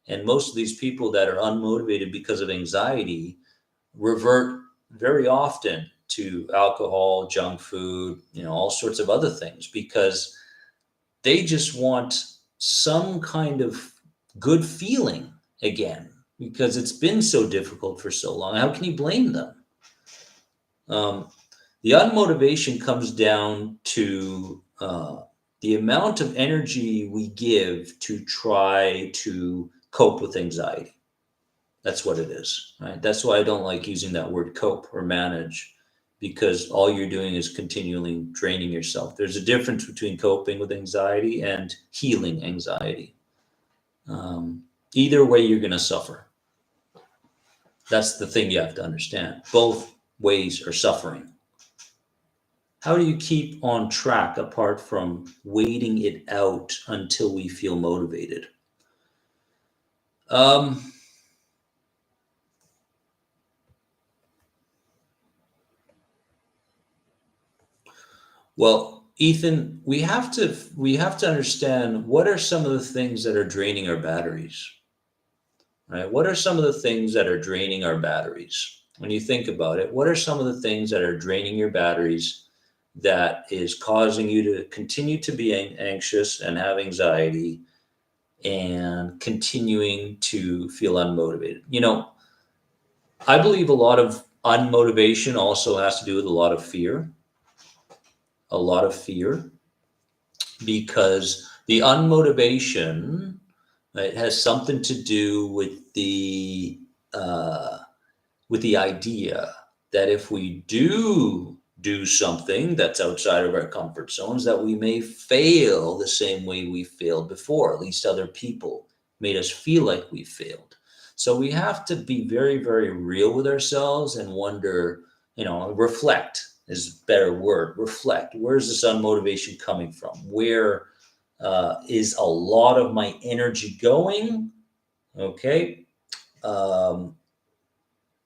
And most of these people that are unmotivated because of anxiety revert very often to alcohol, junk food, all sorts of other things because they just want some kind of good feeling again because it's been so difficult for so long. How can you blame them? The unmotivation comes down to the amount of energy we give to try to cope with anxiety. That's what it is, right? That's why I don't like using that word cope or manage because all you're doing is continually draining yourself. There's a difference between coping with anxiety and healing anxiety. Either way, you're going to suffer. That's the thing you have to understand. Both ways are suffering. How do you keep on track apart from waiting it out until we feel motivated? Well, Ethan, we have to understand what are some of the things that are draining our batteries, right? What are some of the things that are draining our batteries? When you think about it, what are some of the things that are draining your batteries that is causing you to continue to be anxious and have anxiety and continuing to feel unmotivated. I believe a lot of unmotivation also has to do with a lot of fear, because the unmotivation, right, has something to do uh, with the idea that if we do something that's outside of our comfort zones, that we may fail the same way we failed before. At least other people made us feel like we failed. So we have to be very, very real with ourselves and wonder, reflect is a better word. Reflect. Where's this unmotivation coming from? Where is a lot of my energy going? Okay. Um,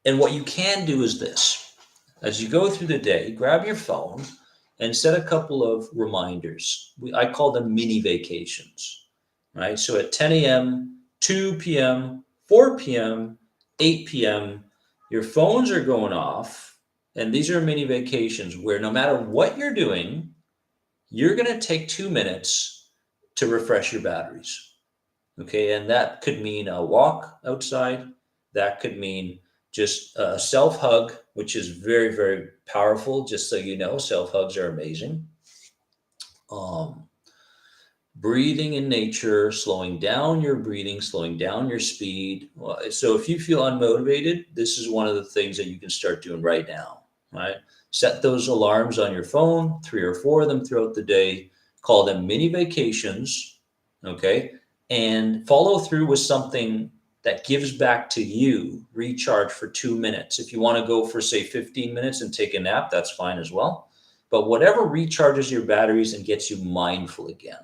and what you can do is this. As you go through the day, grab your phone and set a couple of reminders. I call them mini vacations, right? So at 10 a.m., 2 p.m., 4 p.m., 8 p.m., your phones are going off. And these are mini vacations where no matter what you're doing, you're going to take 2 minutes to refresh your batteries. Okay. And that could mean a walk outside. That could mean just a self hug, which is very, very powerful. Just so you know, self hugs are amazing. Um, Breathing in nature, slowing down your breathing, slowing down your speed. So if you feel unmotivated, this is one of the things that you can start doing right now, right? Set those alarms on your phone, 3 or 4 of them throughout the day. Call them mini vacations, okay? And follow through with something that gives back to you. Recharge for 2 minutes. If you want to go for, say, 15 minutes and take a nap, that's fine as well. But whatever recharges your batteries and gets you mindful again.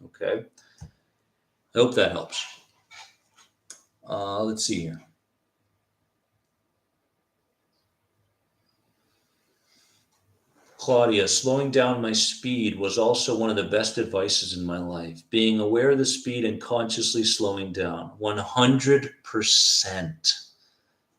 Okay. I hope that helps. Let's see here. Claudia, slowing down my speed was also one of the best advices in my life. Being aware of the speed and consciously slowing down. 100%.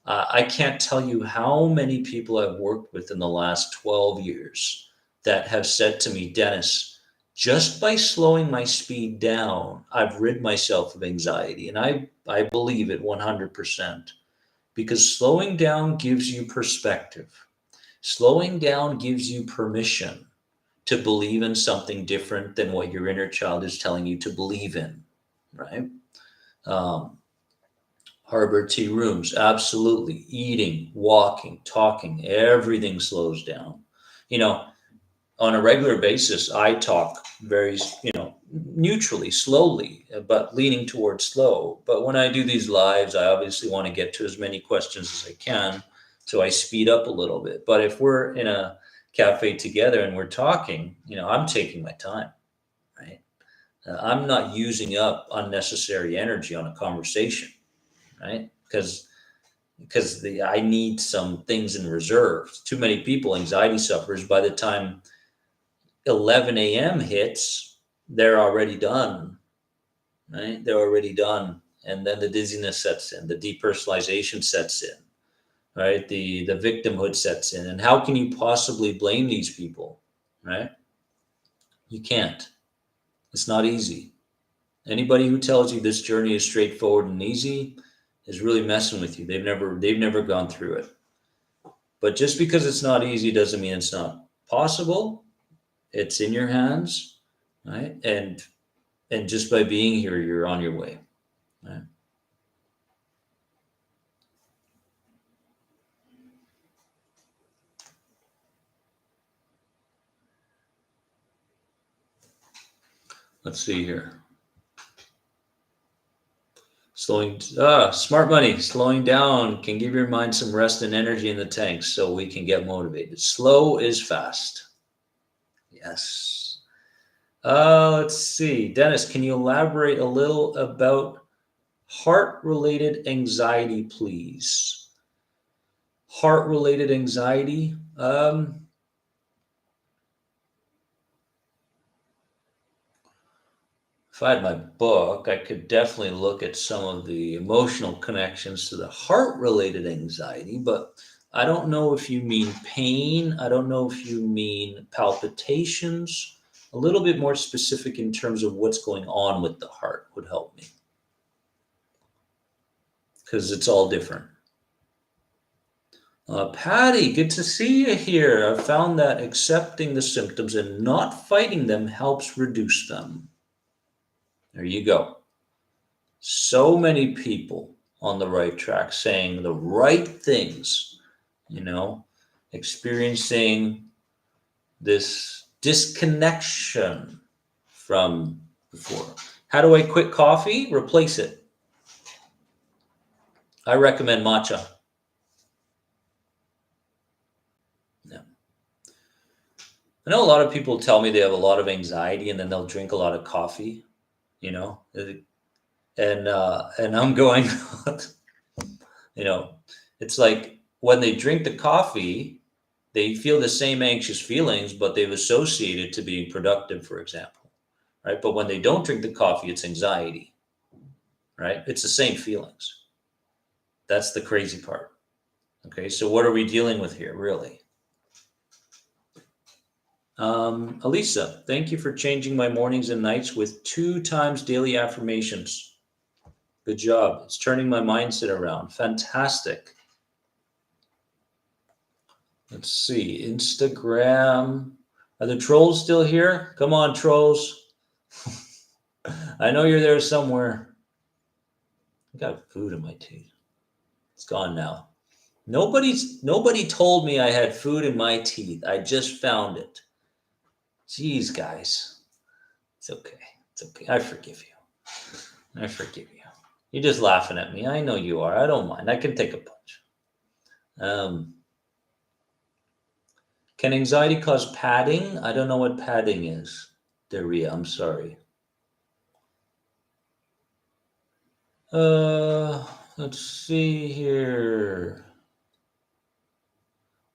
I can't tell you how many people I've worked with in the last 12 years that have said to me, Dennis, just by slowing my speed down, I've rid myself of anxiety. And I believe it 100%, because slowing down gives you perspective. Slowing down gives you permission to believe in something different than what your inner child is telling you to believe in, right? Um, Harbor tea rooms, absolutely. Eating, walking, talking, everything slows down. You know, on a regular basis, I talk very, neutrally, slowly, but leaning towards slow. But when I do these lives, I obviously want to get to as many questions as I can. So I speed up a little bit. But if we're in a cafe together and we're talking, I'm taking my time, right? I'm not using up unnecessary energy on a conversation, right? Because I need some things in reserve. Too many people, anxiety sufferers, by the time 11 a.m. hits, they're already done, right? They're already done. And then the dizziness sets in, the depersonalization sets in, right? The victimhood sets in. And how can you possibly blame these people, right? You can't. It's not easy. Anybody who tells you this journey is straightforward and easy is really messing with you. They've never gone through it. But just because it's not easy doesn't mean it's not possible. It's in your hands, right? And just by being here, you're on your way, right? Let's see here. Smart money. Slowing down can give your mind some rest and energy in the tanks so we can get motivated. Slow is fast. Yes. Let's see. Dennis, can you elaborate a little about heart-related anxiety, please? Heart-related anxiety. If I had my book, I could definitely look at some of the emotional connections to the heart-related anxiety, but I don't know if you mean pain. I don't know if you mean palpitations. a little bit more specific in terms of what's going on with the heart would help me, because it's all different. Patty, good to see you here. I've found that accepting the symptoms and not fighting them helps reduce them. There you go. So many people on the right track saying the right things, experiencing this disconnection from before. How do I quit coffee? Replace it. I recommend matcha. Yeah. I know a lot of people tell me they have a lot of anxiety and then they'll drink a lot of coffee, and I'm going, it's like when they drink the coffee, they feel the same anxious feelings, but they've associated to being productive, for example, right? But when they don't drink the coffee, it's anxiety, right? It's the same feelings. That's the crazy part. Okay, so what are we dealing with here, really? Elisa, thank you for changing my mornings and nights with 2 times daily affirmations. Good job. It's turning my mindset around. Fantastic. Let's see. Instagram. Are the trolls still here? Come on, trolls. I know you're there somewhere. I got food in my teeth. It's gone now. Nobody told me I had food in my teeth. I just found it. Jeez, guys. It's okay. It's okay. I forgive you. I forgive you. You're just laughing at me. I know you are. I don't mind. I can take a punch. Can anxiety cause padding? I don't know what padding is. Daria, I'm sorry. Let's see here.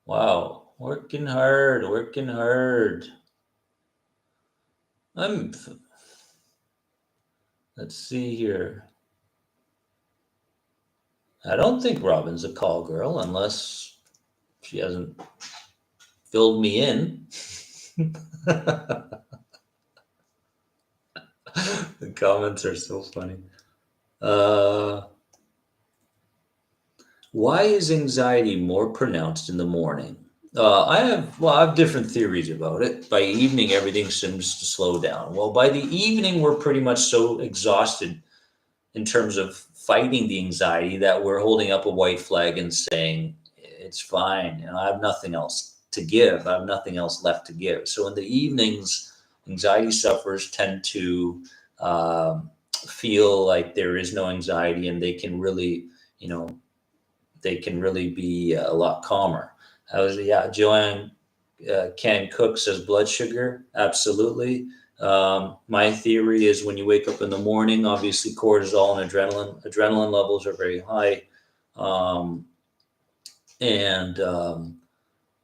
Wow, working hard. Let's see here. I don't think Robin's a call girl unless she hasn't filled me in. The comments are so funny. Why is anxiety more pronounced in the morning? I have different theories about it. By evening, everything seems to slow down. Well, by the evening, we're pretty much so exhausted in terms of fighting the anxiety that we're holding up a white flag and saying, it's fine. I have nothing else to give. I have nothing else left to give. So in the evenings, anxiety sufferers tend to feel like there is no anxiety, and they can really, be a lot calmer. Joanne Can Cook says blood sugar. Absolutely. My theory is when you wake up in the morning, obviously cortisol and adrenaline levels are very high. And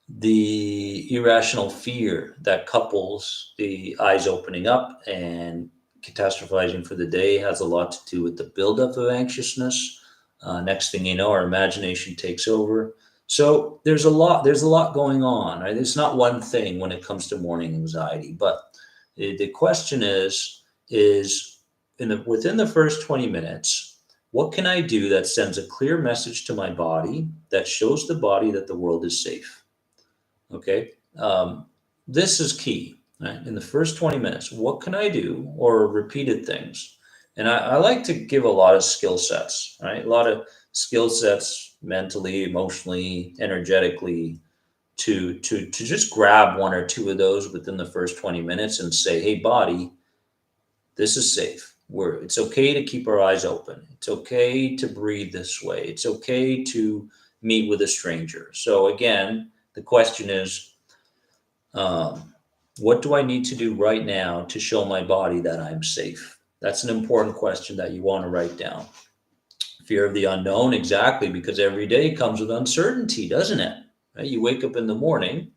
the irrational fear that couples the eyes opening up and catastrophizing for the day has a lot to do with the buildup of anxiousness. Next thing you know, our imagination takes over. So there's a lot going on, right? It's not one thing when it comes to morning anxiety, but the question is within the first 20 minutes, what can I do that sends a clear message to my body that shows the body that the world is safe? Okay. This is key, right? In the first 20 minutes, what can I do, or repeated things? And I like to give a lot of skill sets, right? A lot of skill sets mentally, emotionally, energetically, to just grab 1 or 2 of those within the first 20 minutes and say, hey, body, this is safe. It's okay to keep our eyes open. It's okay to breathe this way. It's okay to meet with a stranger. So again, the question is, what do I need to do right now to show my body that I'm safe? That's an important question that you want to write down. Fear of the unknown, exactly, because every day comes with uncertainty, doesn't it? Right? You wake up in the morning,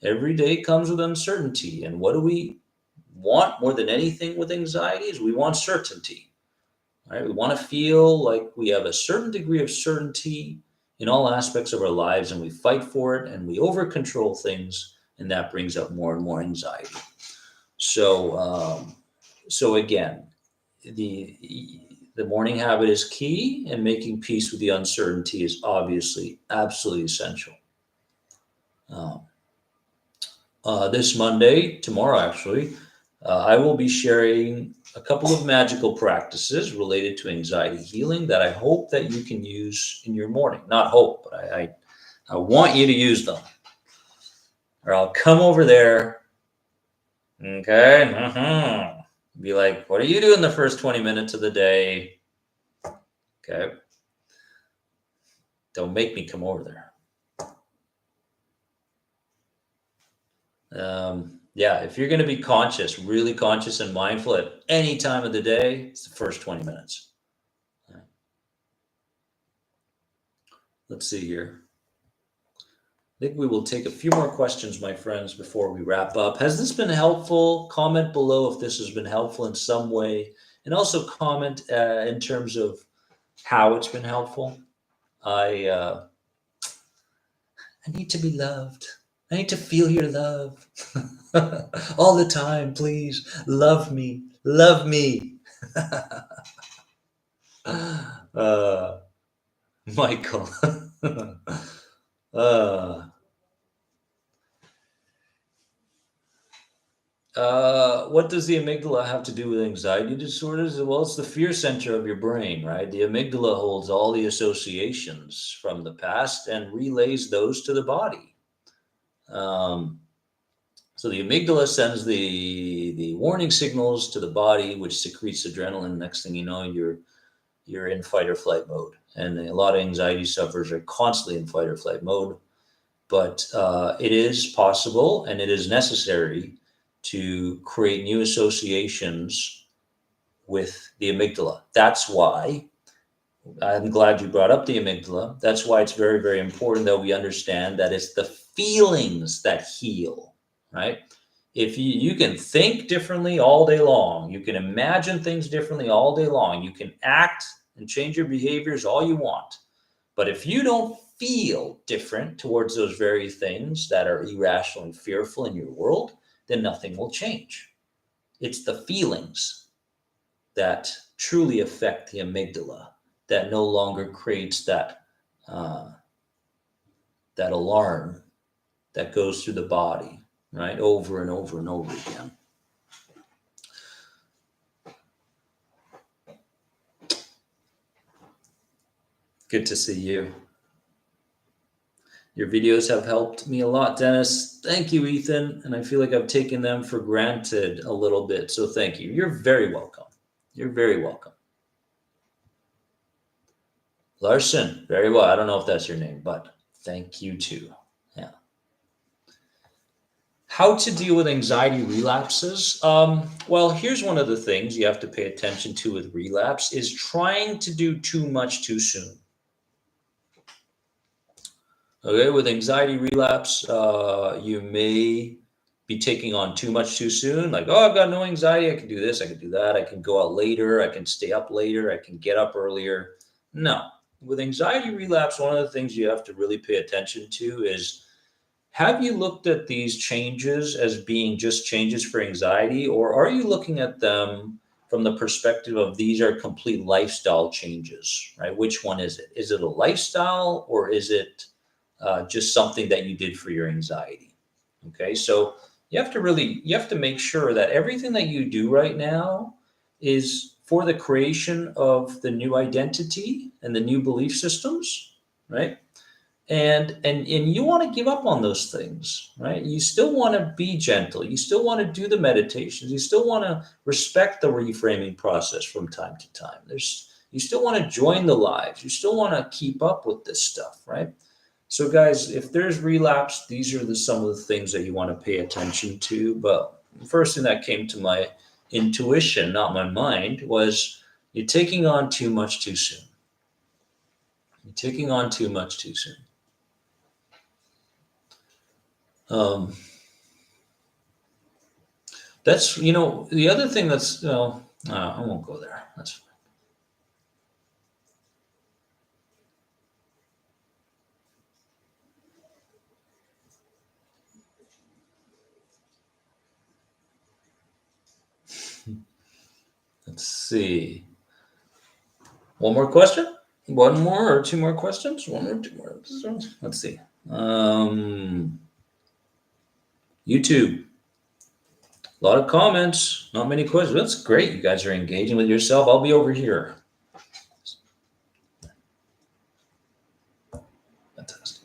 every day comes with uncertainty. And what do we want more than anything with anxiety is we want certainty. Right? We want to feel like we have a certain degree of certainty in all aspects of our lives, and we fight for it, and we over control things, and that brings up more and more anxiety. So again, the morning habit is key, and making peace with the uncertainty is obviously absolutely essential. Um, this Monday, tomorrow actually, I will be sharing a couple of magical practices related to anxiety healing that I hope that you can use in your morning. Not hope, but I want you to use them. Or I'll come over there, okay? Be like, what are you doing the first 20 minutes of the day? Okay. Don't make me come over there. Yeah, if you're going to be conscious, really conscious and mindful at any time of the day, it's the first 20 minutes. Let's see here. I think we will take a few more questions, my friends, before we wrap up. Has this been helpful? Comment below if this has been helpful in some way. And also comment in terms of how it's been helpful. I need to be loved. I need to feel your love. All the time, please. Love me. Love me. Michael. uh, what does the amygdala have to do with anxiety disorders? Well, it's the fear center of your brain, right? The amygdala holds all the associations from the past and relays those to the body. So the amygdala sends the warning signals to the body, which secretes adrenaline. Next thing you know, you're in fight or flight mode. And a lot of anxiety sufferers are constantly in fight or flight mode. But it is possible and it is necessary to create new associations with the amygdala. That's why I'm glad you brought up the amygdala. That's why it's very, very important that we understand that it's the feelings that heal, right? If you can think differently all day long, you can imagine things differently all day long, you can act and change your behaviors all you want. But if you don't feel different towards those very things that are irrational and fearful in your world, then nothing will change. It's the feelings that truly affect the amygdala that no longer creates uh, that alarm that goes through the body, right, over and over and over again. Good to see you. Your videos have helped me a lot, Dennis. Thank you, Ethan. And I feel like I've taken them for granted a little bit. So thank you. You're very welcome. You're very welcome. Larson, very well. I don't know if that's your name, but thank you too. Yeah. How to deal with anxiety relapses? Well, here's one of the things you have to pay attention to with relapse is trying to do too much too soon. Okay, with anxiety relapse, you may be taking on too much too soon. Like, oh, I've got no anxiety. I can do this. I can do that. I can go out later. I can stay up later. I can get up earlier. No. With anxiety relapse, one of the things you have to really pay attention to is, have you looked at these changes as being just changes for anxiety, or are you looking at them from the perspective of these are complete lifestyle changes, right? Which one is it? Is it a lifestyle, or is it just something that you did for your anxiety? Okay, so you have to make sure that everything that you do right now is for the creation of the new identity and the new belief systems, right? And you want to give up on those things, right? You still want to be gentle, you still want to do the meditations, you still want to respect the reframing process from time to time. You still want to join the lives, you still want to keep up with this stuff, right? So guys, if there's relapse, these are some of the things that you want to pay attention to. But the first thing that came to my intuition, not my mind, was you're taking on too much too soon. You're taking on too much too soon. That's, the other thing that's, I won't go there. That's fine. Let's see. One more question? One more or two more questions? One or two more. Let's see. YouTube. A lot of comments, not many questions. That's great. You guys are engaging with yourself. I'll be over here. Fantastic.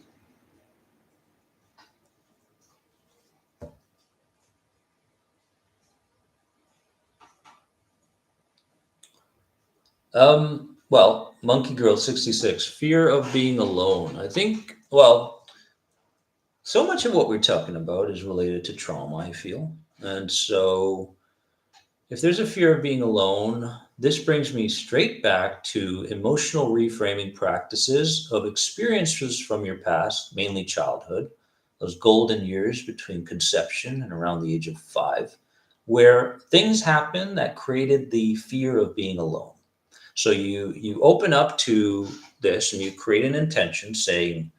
Well, Monkey Girl 66, fear of being alone. I think, well, so much of what we're talking about is related to trauma, I feel. And so if there's a fear of being alone, this brings me straight back to emotional reframing practices of experiences from your past, mainly childhood, those golden years between conception and around the age of 5, where things happen that created the fear of being alone. So you open up to this and you create an intention saying,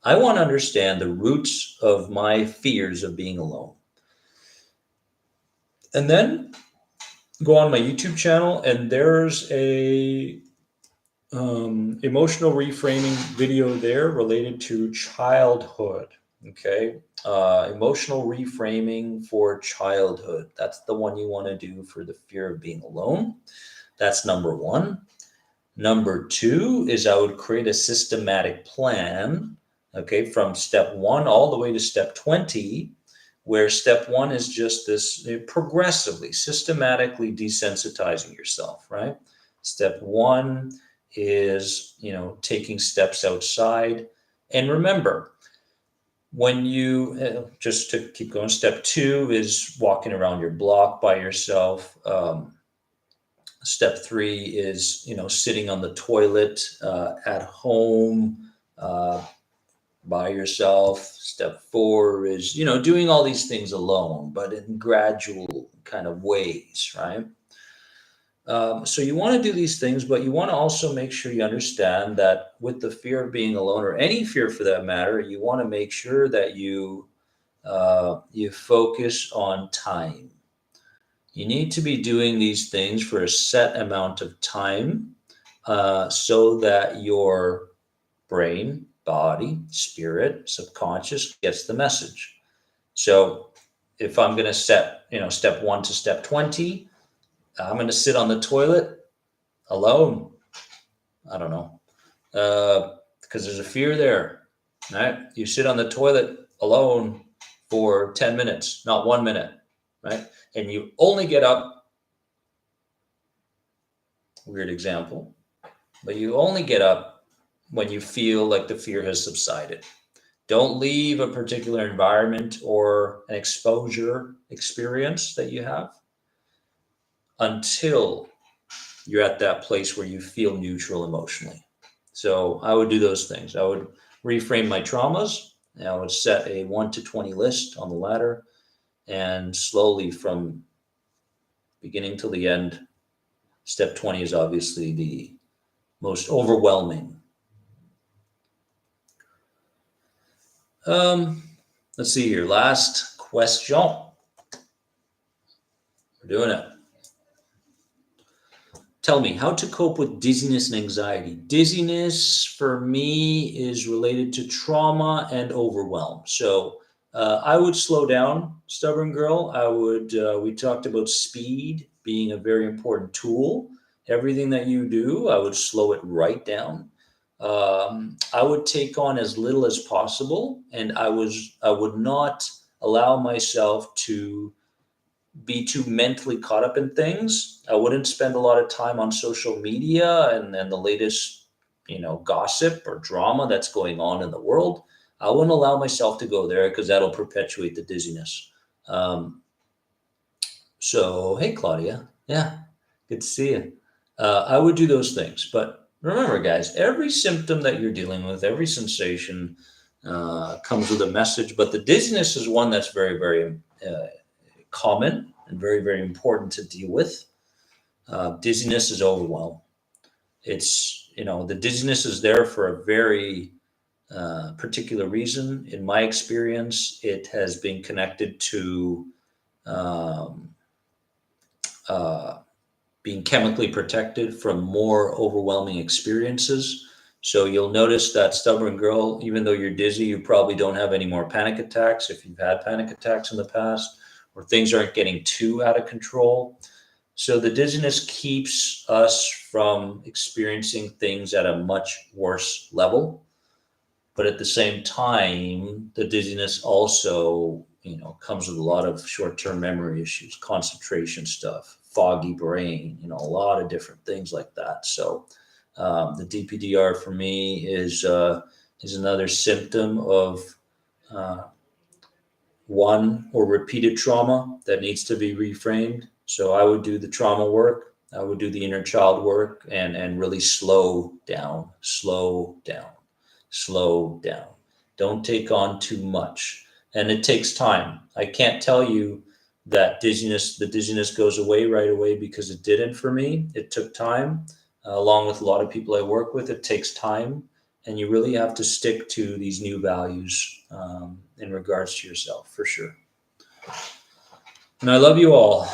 I want to understand the roots of my fears of being alone. And then go on my YouTube channel, and there's a emotional reframing video there related to childhood. Okay, emotional reframing for childhood. That's the one you want to do for the fear of being alone. That's number one. Number two is I would create a systematic plan, okay, from step 1 all the way to step 20, where step 1 is just this progressively, systematically desensitizing yourself, right? Step 1 is, taking steps outside. And remember, when you, just to keep going, step 2 is walking around your block by yourself. Step 3 is, sitting on the toilet at home by yourself. Step 4 is, doing all these things alone, but in gradual kind of ways, right? So you want to do these things, but you want to also make sure you understand that with the fear of being alone, or any fear for that matter, you want to make sure that you focus on time. You need to be doing these things for a set amount of time so that your brain, body, spirit, subconscious gets the message. So if I'm going to set, step 1 to step 20, I'm going to sit on the toilet alone. I don't know. Because there's a fear there, right? You sit on the toilet alone for 10 minutes, not 1 minute, right? And you only get up, weird example, but you only get up when you feel like the fear has subsided. Don't leave a particular environment or an exposure experience that you have until you're at that place where you feel neutral emotionally. So I would do those things. I would reframe my traumas. And I would set a 1 to 20 list on the ladder, and slowly from beginning till the end. Step 20 is obviously the most overwhelming. Let's see here. Last question. We're doing it. Tell me how to cope with dizziness and anxiety. Dizziness for me is related to trauma and overwhelm. So I would slow down, stubborn girl. We talked about speed being a very important tool. Everything that you do, I would slow it right down. I would take on as little as possible, and I would not allow myself to be too mentally caught up in things. I wouldn't spend a lot of time on social media and the latest, gossip or drama that's going on in the world. I wouldn't allow myself to go there because that'll perpetuate the dizziness. So, hey, Claudia. Yeah, good to see you. I would do those things. But remember, guys, every symptom that you're dealing with, every sensation comes with a message. But the dizziness is one that's very, very common and very, very important to deal with. Dizziness is overwhelm. It's, the dizziness is there for a very particular reason. In my experience, it has been connected to um, uh, being chemically protected from more overwhelming experiences. So you'll notice that stubborn girl, even though you're dizzy, you probably don't have any more panic attacks if you've had panic attacks in the past, or things aren't getting too out of control. So the dizziness keeps us from experiencing things at a much worse level. But at the same time, the dizziness also, comes with a lot of short-term memory issues, concentration stuff, foggy brain, a lot of different things like that. So the DPDR for me is another symptom of uh, one or repeated trauma that needs to be reframed. So I would do the trauma work, I would do the inner child work, and really slow down, slow down, slow down. Don't take on too much. And it takes time. I can't tell you that the dizziness goes away right away, because it didn't for me. It took time. Along with a lot of people I work with, it takes time, and you really have to stick to these new values in regards to yourself, for sure. And I love you all.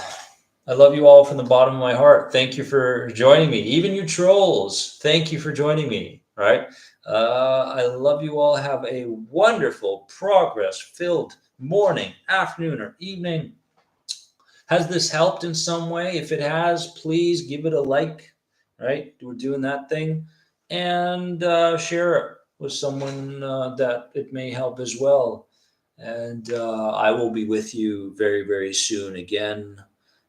I love you all from the bottom of my heart. Thank you for joining me. Even you trolls, thank you for joining me. Right? I love you all. Have a wonderful, progress-filled morning, afternoon, or evening. Has this helped in some way? If it has, please give it a like. Right? We're doing that thing. And share it with someone that it may help as well. And I will be with you very, very soon again.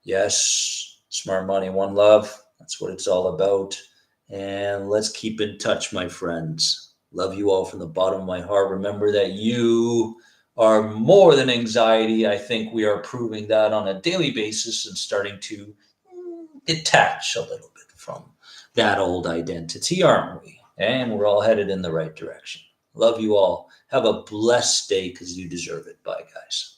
Yes, smart money, one love. That's what it's all about. And let's keep in touch, my friends. Love you all from the bottom of my heart. Remember that you are more than anxiety. I think we are proving that on a daily basis and starting to detach a little bit from that old identity, aren't we? And we're all headed in the right direction. Love you all. Have a blessed day, because you deserve it. Bye, guys.